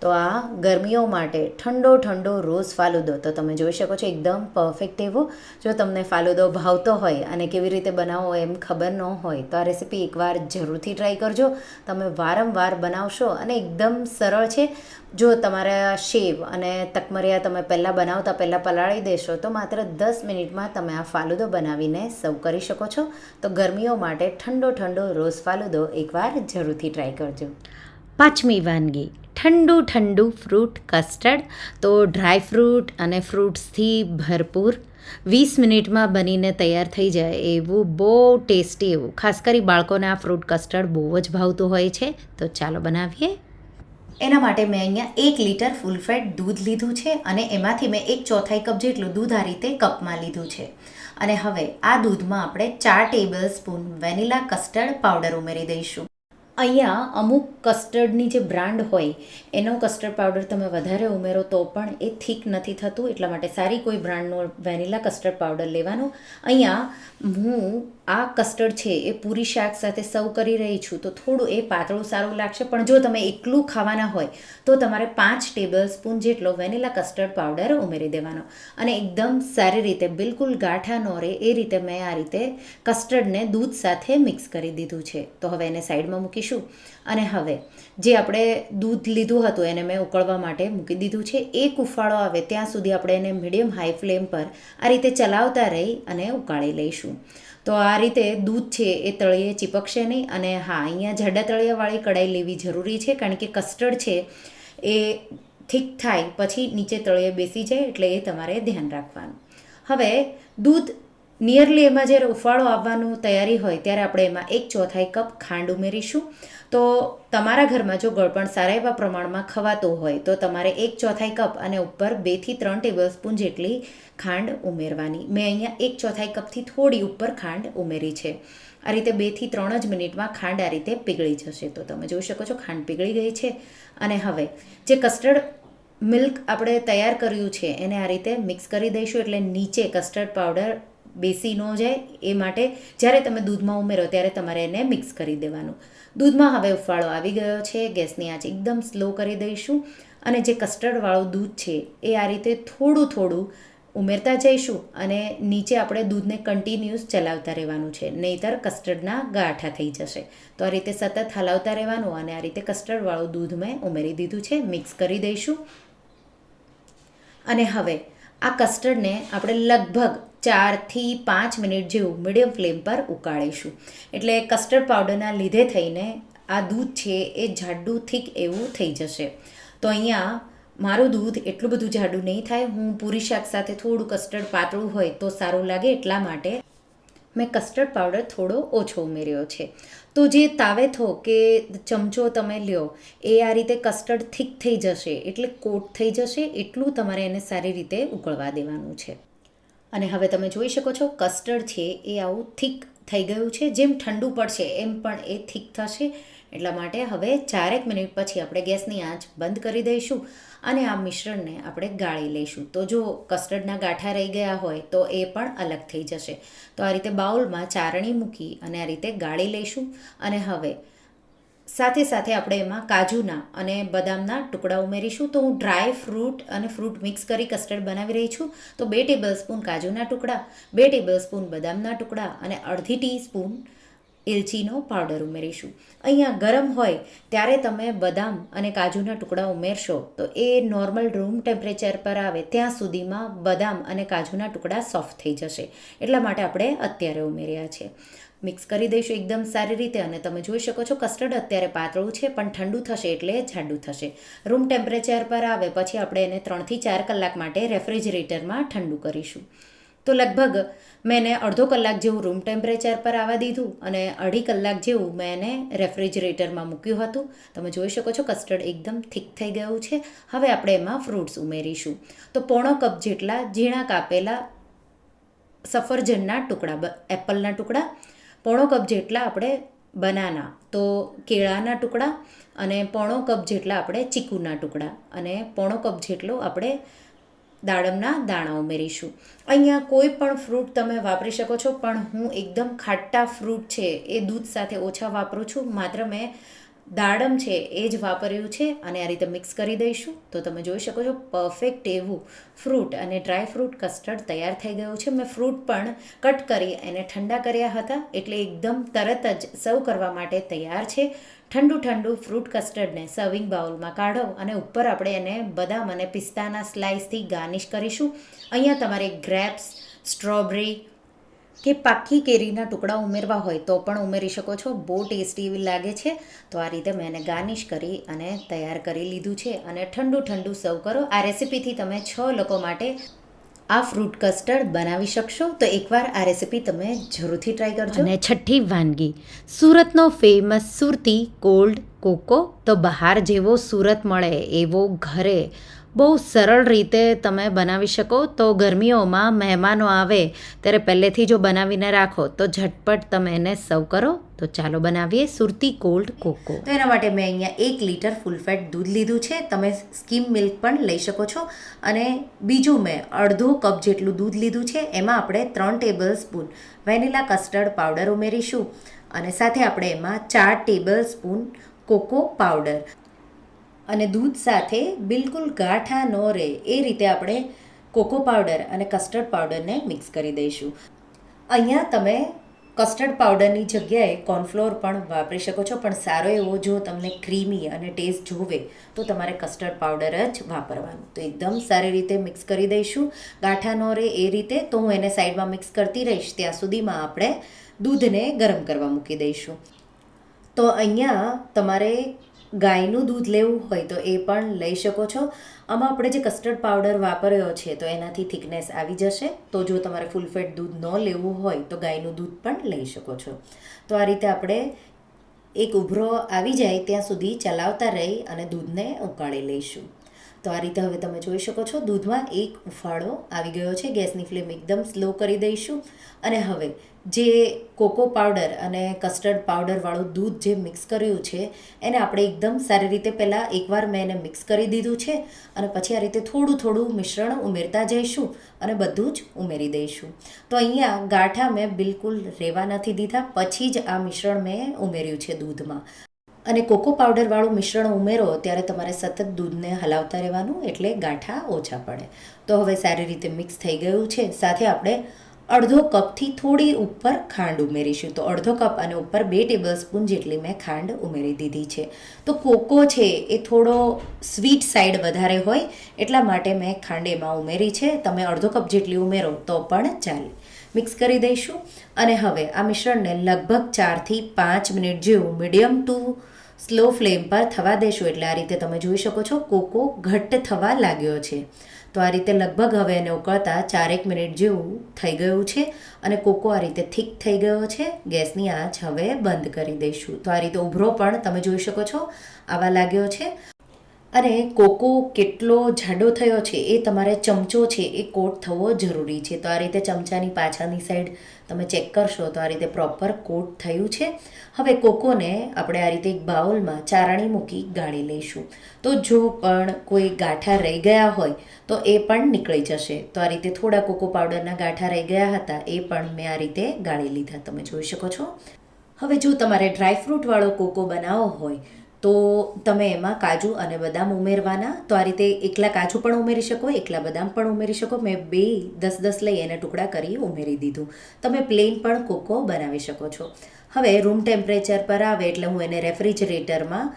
[SPEAKER 1] તો આ ગરમીઓ માટે ઠંડો રોઝ ફાલુદો તો તમે જોઈ શકો છો એકદમ પરફેક્ટ એવો. જો તમને ફાલુદો ભાવતો હોય અને કેવી રીતે બનાવવો એમ ખબર ન હોય તો આ રેસીપી એકવાર જરૂરથી ટ્રાય કરજો. તમે વારંવાર બનાવશો અને એકદમ સરળ છે. જો તમારા સેવ અને તકમરિયા તમે પહેલાં પલાળી દેશો તો માત્ર 10 મિનિટમાં તમે આ ફાલુદો બનાવીને સર્વ કરી શકો છો. તો ગરમીઓ માટે ઠંડો રોઝ ફાલુદો એકવાર જરૂરથી ટ્રાય કરજો. 5મી વાનગી ઠંડુ ફ્રૂટ કસ્ટર્ડ. તો ડ્રાય ફ્રૂટ અને ફ્રૂટ્સથી ભરપૂર 20 મિનિટમાં બનીને તૈયાર થઈ જાય એવું બહુ ટેસ્ટી એવું, ખાસ કરી બાળકોને આ ફ્રૂટ કસ્ટર્ડ બહુ જ ભાવતું હોય છે. તો ચાલો બનાવીએ. એના માટે મેં અહીંયા 1 લીટર ફૂલ ફેટ દૂધ લીધું છે અને એમાંથી મેં 1/4 કપ જેટલું દૂધ આ રીતે કપમાં લીધું છે. અને હવે આ દૂધમાં આપણે 4 table spoon vanilla custard powder ઉમેરી દઈશું. અહીંયા અમુક કસ્ટર્ડની જે બ્રાન્ડ હોય એનો કસ્ટર્ડ પાવડર તમે વધારે ઉમેરો તો પણ એ થીક નથી થતું, એટલા માટે સારી કોઈ બ્રાન્ડનો વેનીલા કસ્ટર્ડ પાવડર લેવાનો. અહીંયા હું આ કસ્ટર્ડ છે એ પૂરી શાક સાથે સર્વ કરી રહી છું તો થોડું એ પાતળું સારું લાગશે, પણ જો તમે એકલું ખાવાના હોય તો તમારે 5 ટેબલ સ્પૂન જેટલો વેનીલા કસ્ટર્ડ પાવડર ઉમેરી દેવાનો અને એકદમ સારી રીતે બિલકુલ ગાંઠા ન રહે એ રીતે મેં આ રીતે કસ્ટર્ડને દૂધ સાથે મિક્સ કરી દીધું છે. તો હવે એને સાઈડમાં મૂકીશું અને હવે જે આપણે દૂધ લીધું હતું એને મેં ઉકળવા માટે મૂકી દીધું છે. એક ઉફાળો આવે ત્યાં સુધી આપણે એને મીડિયમ હાઈ ફ્લેમ પર આ રીતે ચલાવતા રહી અને ઉકાળી લઈશું. તો આ રીતે દૂધ છે એ તળિયે ચીપકશે નહીં. અને હા, અહીંયા જાડા તળિયાવાળી કડાઈ લેવી જરૂરી છે, કારણ કે કસ્ટર્ડ છે એ થીક થાય પછી નીચે તળિયે બેસી જાય, એટલે એ તમારે ધ્યાન રાખવાનું. હવે દૂધ નિયરલી એમાં જ્યારે ઉફાળો આવવાનું તૈયારી હોય ત્યારે આપણે એમાં 1/4 કપ ખાંડ ઉમેરીશું. તો તમારા ઘરમાં જો ગળપણ સારા એવા પ્રમાણમાં ખવાતું હોય તો તમારે 1/4 કપ અને ઉપર 2 થી 3 ટેબલ સ્પૂન જેટલી ખાંડ ઉમેરવાની. મેં અહીંયા 1/4 કપથી થોડી ઉપર ખાંડ ઉમેરી છે. આ રીતે 2 થી 3 જ મિનિટમાં ખાંડ આ રીતે પીગળી જશે. તો તમે જોઈ શકો છો ખાંડ પીગળી ગઈ છે. અને હવે જે કસ્ટર્ડ મિલ્ક આપણે તૈયાર કર્યું છે એને આ રીતે મિક્સ કરી દઈશું, એટલે નીચે કસ્ટર્ડ પાવડર બેસી ન જાય એ માટે જ્યારે તમે દૂધમાં ઉમેરો ત્યારે તમારે એને મિક્સ કરી દેવાનું. દૂધમાં હવે ઉફાળો આવી ગયો છે, ગેસની આંચ એકદમ સ્લો કરી દઈશું અને જે કસ્ટર્ડવાળું દૂધ છે એ આ રીતે થોડું થોડું ઉમેરતા જઈશું અને નીચે આપણે દૂધને કન્ટિન્યુઅસ ચલાવતા રહેવાનું છે, નહીંતર કસ્ટર્ડના ગાંઠા થઈ જશે. તો આ રીતે સતત હલાવતા રહેવાનું અને આ રીતે કસ્ટર્ડવાળું દૂધ મેં ઉમેરી દીધું છે, મિક્સ કરી દઈશું. અને હવે આ કસ્ટર્ડને આપણે લગભગ 4 થી 5 મિનિટ જેવું મીડિયમ ફ્લેમ પર ઉકાળીશું. એટલે કસ્ટર્ડ પાવડરના લીધે થઈને આ દૂધ છે એ જાડું થીક એવું થઈ જશે. તો અહીંયા મારું દૂધ એટલું બધું જાડું નહીં થાય. હું પૂરી શાક સાથે થોડું કસ્ટર્ડ પાતળું હોય તો સારું લાગે એટલા માટે મેં કસ્ટર્ડ પાવડર થોડો ઓછો ઉમેર્યો છે. તો જે તાવેથો કે ચમચો તમે લ્યો એ આ રીતે કસ્ટર્ડ થીક થઈ જશે, એટલે કોટ થઈ જશે, એટલું તમારે એને સારી રીતે ઉકળવા દેવાનું છે. અને હવે તમે જોઈ શકો છો કસ્ટર્ડ છે એ આવું થીક થઈ ગયું છે. જેમ ઠંડુ પડશે એમ પણ એ થીક થશે. એટલા માટે હવે 4 મિનિટ પછી આપણે ગેસની આંચ બંધ કરી દઈશું અને આ મિશ્રણને આપણે ગાળી લઈશું. તો જો કસ્ટર્ડના ગાંઠા રહી ગયા હોય તો એ પણ અલગ થઈ જશે. તો આ રીતે બાઉલમાં ચારણી મૂકી અને આ રીતે ગાળી લઈશું. અને હવે સાથે સાથે આપણે એમાં કાજુના અને બદામના ટુકડા ઉમેરીશું. તો હું ડ્રાય ફ્રૂટ અને ફ્રૂટ મિક્સ કરી કસ્ટર્ડ બનાવી રહી છું. તો 2 ટેબલ સ્પૂન કાજુના ટુકડા, 2 ટેબલ સ્પૂન બદામના ટુકડા અને અડધી ટીસ્પૂન એલચીનો પાવડર ઉમેરીશું. અહીંયા ગરમ હોય ત્યારે તમે બદામ અને કાજુના ટુકડા ઉમેરશો તો એ નોર્મલ રૂમ ટેમ્પરેચર પર આવે ત્યાં સુધીમાં બદામ અને કાજુના ટુકડા સોફ્ટ થઈ જશે. એટલા માટે આપણે અત્યારે ઉમેર્યા છે. મિક્સ કરી દઈશું એકદમ સારી રીતે. અને તમે જોઈ શકો છો કસ્ટર્ડ અત્યારે પાતળું છે, પણ ઠંડુ થશે એટલે જાડું થશે. રૂમ ટેમ્પરેચર પર આવે પછી આપણે એને 3 થી 4 કલાક માટે રેફ્રિજરેટરમાં ઠંડુ કરીશું. તો લગભગ મેં એને અડધો કલાક જેવું રૂમ ટેમ્પરેચર પર આવવા દીધું અને 2.5 કલાક જેવું મેં એને રેફ્રિજરેટરમાં મૂક્યું હતું. તમે જોઈ શકો છો કસ્ટર્ડ એકદમ થીક થઈ ગયું છે. હવે આપણે એમાં ફ્રૂટ્સ ઉમેરીશું. તો 1/4 કપ જેટલા ઝીણા કાપેલા સફરજનના ટુકડા, એપલના ટુકડા, 1/4 કપ જેટલા આપણે બનાના તો કેળાના ટુકડા અને 1/4 કપ જેટલા આપણે ચીકુના ટુકડા અને 1/4 કપ જેટલો આપણે દાડમના દાણા ઉમેરીશું. અહીંયા કોઈ પણ ફ્રૂટ તમે વાપરી શકો છો, પણ હું એકદમ ખાટા ફ્રૂટ છે એ દૂધ સાથે ઓછા વાપરું છું. માત્ર મેં દાડમ છે એ જ વાપર્યું છે અને આ રીતે મિક્સ કરી દઈશું. તો તમે જોઈ શકો છો પરફેક્ટ એવું ફ્રૂટ અને ડ્રાય ફ્રૂટ કસ્ટર્ડ તૈયાર થઈ ગયું છે. મેં ફ્રૂટ પણ કટ કરી એને ઠંડા કર્યા હતા, એટલે એકદમ તરત જ સર્વ કરવા માટે તૈયાર છે. ઠંડુ ફ્રૂટ કસ્ટર્ડને સર્વિંગ બાઉલમાં કાઢો અને ઉપર આપણે એને બદામ અને પિસ્તાના સ્લાઇસથી ગાર્નિશ કરીશું. અહીંયા તમારે ગ્રેપ્સ, સ્ટ્રોબેરી કે પાકી કેરીના ટુકડા ઉમેરવા હોય તો પણ ઉમેરી શકો છો. બહુ ટેસ્ટી એવી લાગે છે. તો આ રીતે મેં એને ગાર્નિશ કરી અને તૈયાર કરી લીધું છે અને ઠંડુ સર્વ કરો. આ રેસિપીથી તમે 6 લોકો માટે આ ફ્રૂટ કસ્ટર્ડ બનાવી શકશો. તો એકવાર આ રેસિપી તમે જરૂરથી ટ્રાય કરજો. અને છઠ્ઠી વાનગી સુરતનો ફેમસ સુરતી કોલ્ડ કોકો તો બહાર જેવો સુરત મળે એવો ઘરે બહુ સરળ રીતે તમે બનાવી શકો. તો ગરમીઓમાં મહેમાનો આવે ત્યારે પહેલેથી જો બનાવીને રાખો તો ઝટપટ તમે એને સર્વ કરો. તો ચાલો બનાવીએ સુરતી કોલ્ડ કોકો. તો એના માટે મેં અહીંયા 1 લીટર ફૂલ ફેટ દૂધ લીધું છે. તમે સ્કીમ મિલ્ક પણ લઈ શકો છો. અને બીજું મેં અડધો કપ જેટલું દૂધ લીધું છે. એમાં આપણે 3 table spoon vanilla custard powder ઉમેરીશું. અને સાથે આપણે એમાં 4 ટેબલ સ્પૂન કોકો પાવડર અને દૂધ સાથે બિલકુલ ગાંઠા ન રહે એ રીતે આપણે કોકો પાવડર અને કસ્ટર્ડ પાવડરને મિક્સ કરી દઈશું. અહીંયા તમે કસ્ટર્ડ પાવડરની જગ્યાએ કોર્નફ્લોર પણ વાપરી શકો છો, પણ સારો એવો જો તમને ક્રીમી અને ટેસ્ટ જોવે તો તમારે કસ્ટર્ડ પાવડર જ વાપરવાનું. તો એકદમ સારી રીતે મિક્સ કરી દઈશું, ગાંઠા ન રહે એ રીતે. તો હું એને સાઈડમાં મિક્સ કરતી રહીશ, ત્યાં સુધીમાં આપણે દૂધને ગરમ કરવા મૂકી દઈશું. તો અહીંયા તમારે ગાયનું દૂધ લેવું હોય તો એ પણ લઈ શકો છો. આમાં આપણે જે કસ્ટર્ડ પાવડર વાપર્યો છે તો એનાથી થિકનેસ આવી જશે. તો જો તમારે ફૂલ ફેટ દૂધ ન લેવું હોય તો ગાયનું દૂધ પણ લઈ શકો છો. તો આ રીતે આપણે એક ઉભરો આવી જાય ત્યાં સુધી ચલાવતા રહી અને દૂધને ઉકાળી લઈશું. તો આ રીતે હવે તમે જોઈ શકો છો દૂધમાં એક ઉફાળો આવી ગયો છે. ગેસની ફ્લેમ એકદમ સ્લો કરી દઈશું. અને હવે જે કોકો પાવડર અને કસ્ટર્ડ પાવડરવાળું દૂધ જે મિક્સ કર્યું છે એને આપણે એકદમ સારી રીતે પહેલાં એકવાર મેં એને મિક્સ કરી દીધું છે અને પછી આ રીતે થોડું થોડું મિશ્રણ ઉમેરતા જઈશું અને બધું જ ઉમેરી દઈશું. તો અહીંયા ગાંઠા મેં બિલકુલ રહેવા નથી દીધા, પછી જ આ મિશ્રણ મેં ઉમેર્યું છે દૂધમાં. અને કોકો પાવડરવાળું મિશ્રણ ઉમેરો ત્યારે તમારે સતત દૂધને હલાવતા રહેવાનું, એટલે ગાંઠા ઓછા પડે. તો હવે સારી રીતે મિક્સ થઈ ગયું છે. સાથે આપણે અડધો કપથી થોડી ઉપર ખાંડ ઉમેરીશું. તો અડધો કપ અને ઉપર 2 ટેબલ સ્પૂન જેટલી મેં ખાંડ ઉમેરી દીધી છે. તો કોકો છે એ થોડો સ્વીટ સાઈડ વધારે હોય એટલા માટે મેં ખાંડ એમાં ઉમેરી છે. તમે અડધો કપ જેટલી ઉમેરો તો પણ ચાલે. મિક્સ કરી દઈશું. અને હવે આ મિશ્રણને લગભગ 4થી 5 મિનિટ જેવું મીડિયમ ટુ સ્લો ફ્લેમ પર થવા દેશું. એટલે આ રીતે તમે જોઈ શકો છો કોકો ઘટ્ટ થવા લાગ્યો છે. તો આ રીતે લગભગ હવે એને ઉકળતા 4-1 મિનિટ જેવું થઈ ગયું છે અને કોકો આ રીતે થીક થઈ ગયો છે. ગેસની આંચ હવે બંધ કરી દઈશું. તો આ રીતે ઉભરો પણ તમે જોઈ શકો છો આવા લાગ્યો છે. અને કોકો કેટલો જાડો થયો છે એ તમારે ચમચો છે એ કોટ થવો જરૂરી છે. તો આ રીતે ચમચાની પાછળની સાઈડ તમે ચેક કરશો તો આ રીતે પ્રોપર કોટ થયું છે. હવે કોકોને આપણે આ રીતે એક બાઉલમાં ચારણી મૂકી ગાળી લઈશું. તો જો પણ કોઈ ગાંઠા રહી ગયા હોય તો એ પણ નીકળી જશે. તો આ રીતે થોડા કોકો પાવડરના ગાંઠા રહી ગયા હતા એ પણ મેં આ રીતે ગાળી લીધા, તમે જોઈ શકો છો. હવે જો તમારે ડ્રાયફ્રૂટવાળો કોકો બનાવવો હોય તો તમે એમાં કાજુ અને બદામ ઉમેરવાના. તો આ રીતે એકલા કાજુ પણ ઉમેરી શકો, એકલા બદામ પણ ઉમેરી શકો. મેં 10-10 લઈ એને ટુકડા કરી ઉમેરી દીધું. તમે પ્લેન પણ કોકો બનાવી શકો છો. હવે રૂમ ટેમ્પરેચર પર આવે એટલે હું એને રેફ્રિજરેટરમાં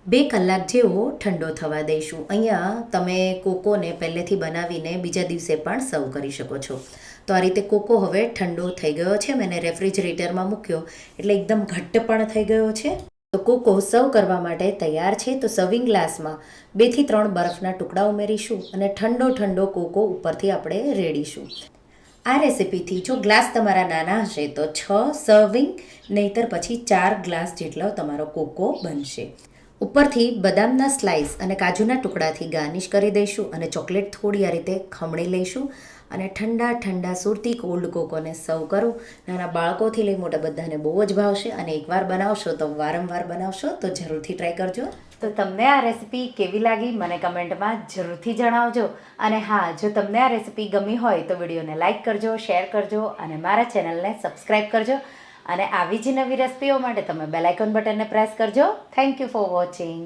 [SPEAKER 1] 2 કલાક જેવો ઠંડો થવા દઈશું. અહીંયા તમે કોકોને પહેલેથી બનાવીને બીજા દિવસે પણ સર્વ કરી શકો છો. તો આ રીતે કોકો હવે ઠંડો થઈ ગયો છે. મેં એને રેફ્રિજરેટરમાં મૂક્યો એટલે એકદમ ઘટ્ટ પણ થઈ ગયો છે. તો કોકો સર્વ કરવા માટે તૈયાર છે. તો સર્વિંગ ગ્લાસમાં 2 થી 3 બરફના ટુકડા ઉમેરીશું અને ઠંડો ઠંડો કોકો ઉપરથી આપણે રેડીશું. આ રેસિપીથી જો ગ્લાસ તમારા નાના હશે તો 6 સર્વિંગ, નહીતર પછી 4 ગ્લાસ જેટલો તમારો કોકો બનશે. ઉપરથી બદામના સ્લાઇસ અને કાજુના ટુકડાથી ગાર્નિશ કરી દઈશું અને ચોકલેટ થોડી આ રીતે ખમણી લઈશું અને ઠંડા ઠંડા સુરતી કોલ્ડ કોકોને સર્વ કરું. નાના બાળકોથી લઈ મોટા બધાને બહુ જ ભાવશે અને એકવાર બનાવશો તો વારંવાર બનાવશો. તો જરૂરથી ટ્રાય કરજો. તો તમને આ રેસિપી કેવી લાગી મને કમેન્ટમાં જરૂરથી જણાવજો. અને હા, જો તમને આ રેસિપી ગમી હોય તો વિડીયોને લાઇક કરજો, શેર કરજો અને મારા ચેનલને સબસ્ક્રાઈબ કરજો. અને આવી જ નવી રેસિપીઓ માટે તમે બેલ આઇકોન બટનને પ્રેસ કરજો. Thank you for watching.